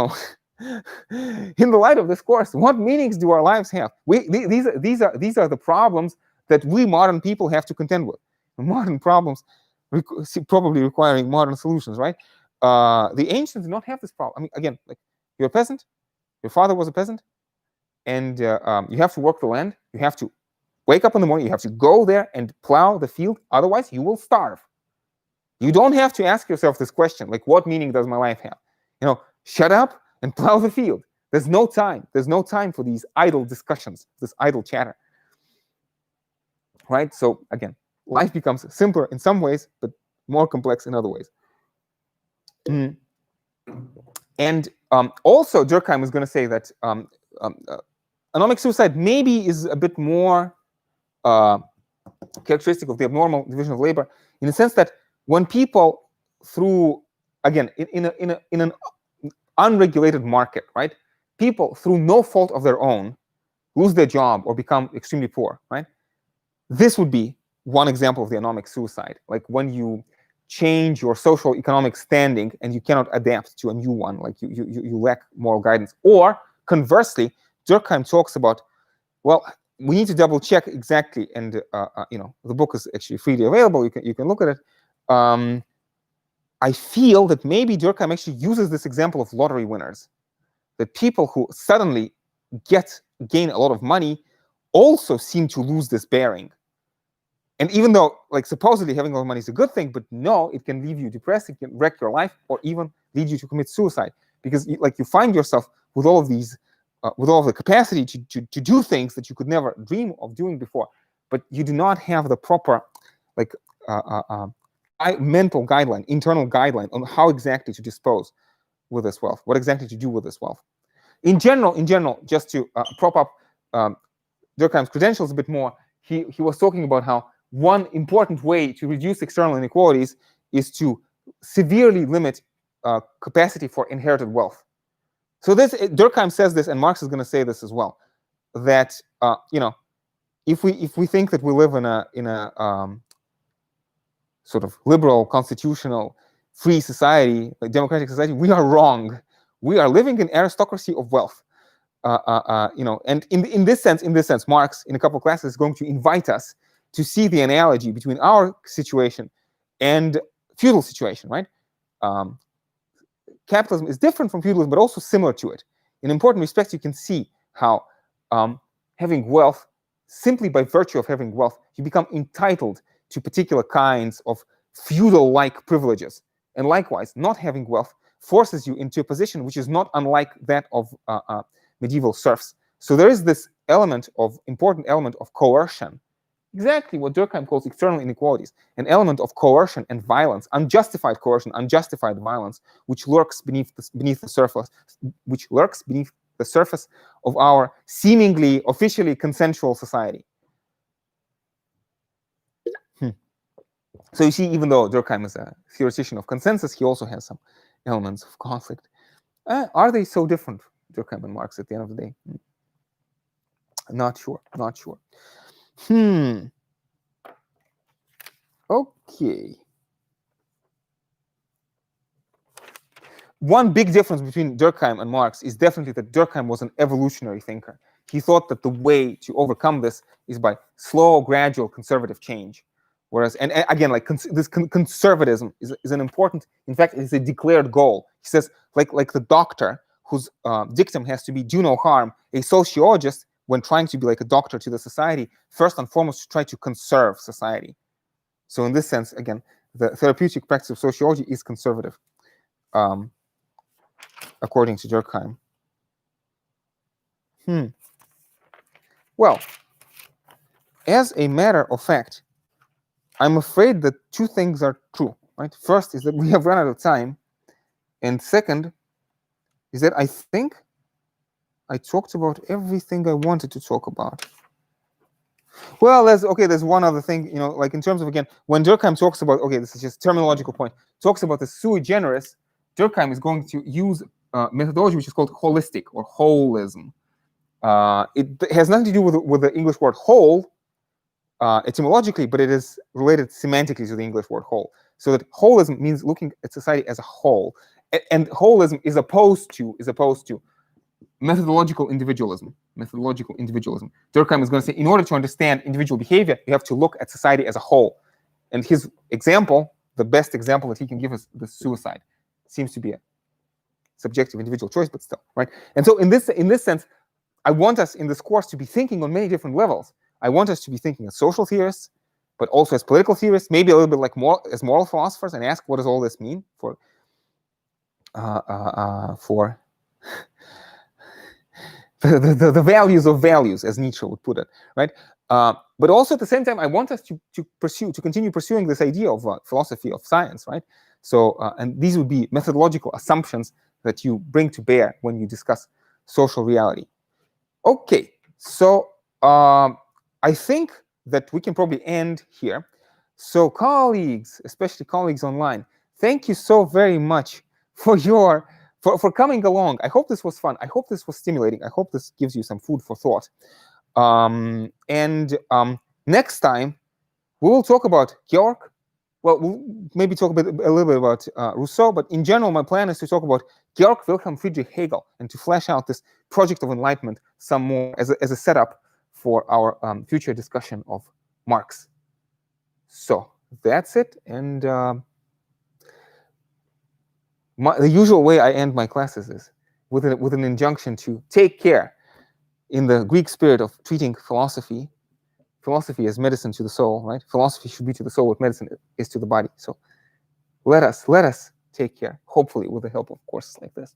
the light of this course, what meanings do our lives have? These are the problems that we modern people have to contend with. Modern problems probably requiring modern solutions, right? The ancients did not have this problem. I mean, again, like you're a peasant, your father was a peasant, and you have to work the land. You have to wake up in the morning, you have to go there and plow the field, otherwise you will starve. You don't have to ask yourself this question, like, what meaning does my life have? Shut up and plow the field. There's no time. There's no time for these idle discussions, this idle chatter. Right? So again, life becomes simpler in some ways, but more complex in other ways. And also, Durkheim is going to say that anomic suicide maybe is a bit more characteristic of the abnormal division of labor, in the sense that when people, through, again, in an unregulated market, right, people through no fault of their own lose their job or become extremely poor, right? This would be one example of the anomic suicide, like when you change your social economic standing and you cannot adapt to a new one, like you lack moral guidance. Or conversely, Durkheim talks about, well, we need to double check exactly, and the book is actually freely available. You can look at it. I feel that maybe Durkheim actually uses this example of lottery winners, that people who suddenly gain a lot of money also seem to lose this bearing. And even though, like, supposedly having a lot of money is a good thing, but no, it can leave you depressed, it can wreck your life, or even lead you to commit suicide, because you find yourself with all of these. With all the capacity to do things that you could never dream of doing before, but you do not have the proper, like, mental guideline, internal guideline on how exactly to dispose with this wealth, what exactly to do with this wealth. In general, just to prop up Durkheim's credentials a bit more, he was talking about how one important way to reduce external inequalities is to severely limit capacity for inherited wealth. So Durkheim says this, and Marx is going to say this as well, that if we think that we live in a sort of liberal, constitutional, free society, like democratic society, we are wrong. We are living in aristocracy of wealth, and in this sense, Marx, in a couple of classes, is going to invite us to see the analogy between our situation and feudal situation, right? Capitalism is different from feudalism, but also similar to it. In important respects, you can see how having wealth, simply by virtue of having wealth, you become entitled to particular kinds of feudal-like privileges. And likewise, not having wealth forces you into a position which is not unlike that of medieval serfs. So there is this important element of coercion, exactly what Durkheim calls external inequalities, an element of coercion and violence, unjustified coercion, unjustified violence, which lurks beneath the surface of our seemingly officially consensual society. So you see, even though Durkheim is a theoretician of consensus, he also has some elements of conflict. Are they so different, Durkheim and Marx, at the end of the day? Not sure. Okay. One big difference between Durkheim and Marx is definitely that Durkheim was an evolutionary thinker. He thought that the way to overcome this is by slow, gradual, conservative change. Whereas, and again, like conservatism is an important, in fact, it's a declared goal. He says, like the doctor whose dictum has to be do no harm, a sociologist, when trying to be like a doctor to the society, first and foremost try to conserve society. So in this sense, again, the therapeutic practice of sociology is conservative, according to Durkheim. Well, as a matter of fact, I'm afraid that two things are true, right? First is that we have run out of time. And second is that I think I talked about everything I wanted to talk about. Well, there's one other thing, like in terms of, again, when Durkheim talks about, this is just terminological point, talks about the sui generis, Durkheim is going to use methodology which is called holistic or holism. It has nothing to do with the English word whole, etymologically, but it is related semantically to the English word whole. So that holism means looking at society as a whole, and holism is opposed to methodological individualism. Durkheim is going to say, in order to understand individual behavior, you have to look at society as a whole. And his example, the best example that he can give us, the suicide, seems to be a subjective individual choice, but still, right? And so in this sense, I want us in this course to be thinking on many different levels. I want us to be thinking as social theorists, but also as political theorists, maybe a little bit like as moral philosophers, and ask what does all this mean for the values of values, as Nietzsche would put it, right? But also at the same time, I want us to continue pursuing this idea of philosophy of science, right? So, and these would be methodological assumptions that you bring to bear when you discuss social reality. Okay, so I think that we can probably end here. So colleagues, especially colleagues online, thank you so very much for for coming along. I hope this was fun. I hope this was stimulating. I hope this gives you some food for thought. Next time, we will talk about Georg. Well, we'll maybe talk a little bit about Rousseau, but in general, my plan is to talk about Georg Wilhelm Friedrich Hegel and to flesh out this project of enlightenment some more as a setup for our future discussion of Marx. So that's it. And the usual way I end my classes is with an injunction to take care in the Greek spirit of treating philosophy as medicine to the soul, right? Philosophy should be to the soul what medicine is to the body. So let us take care, hopefully with the help of courses like this.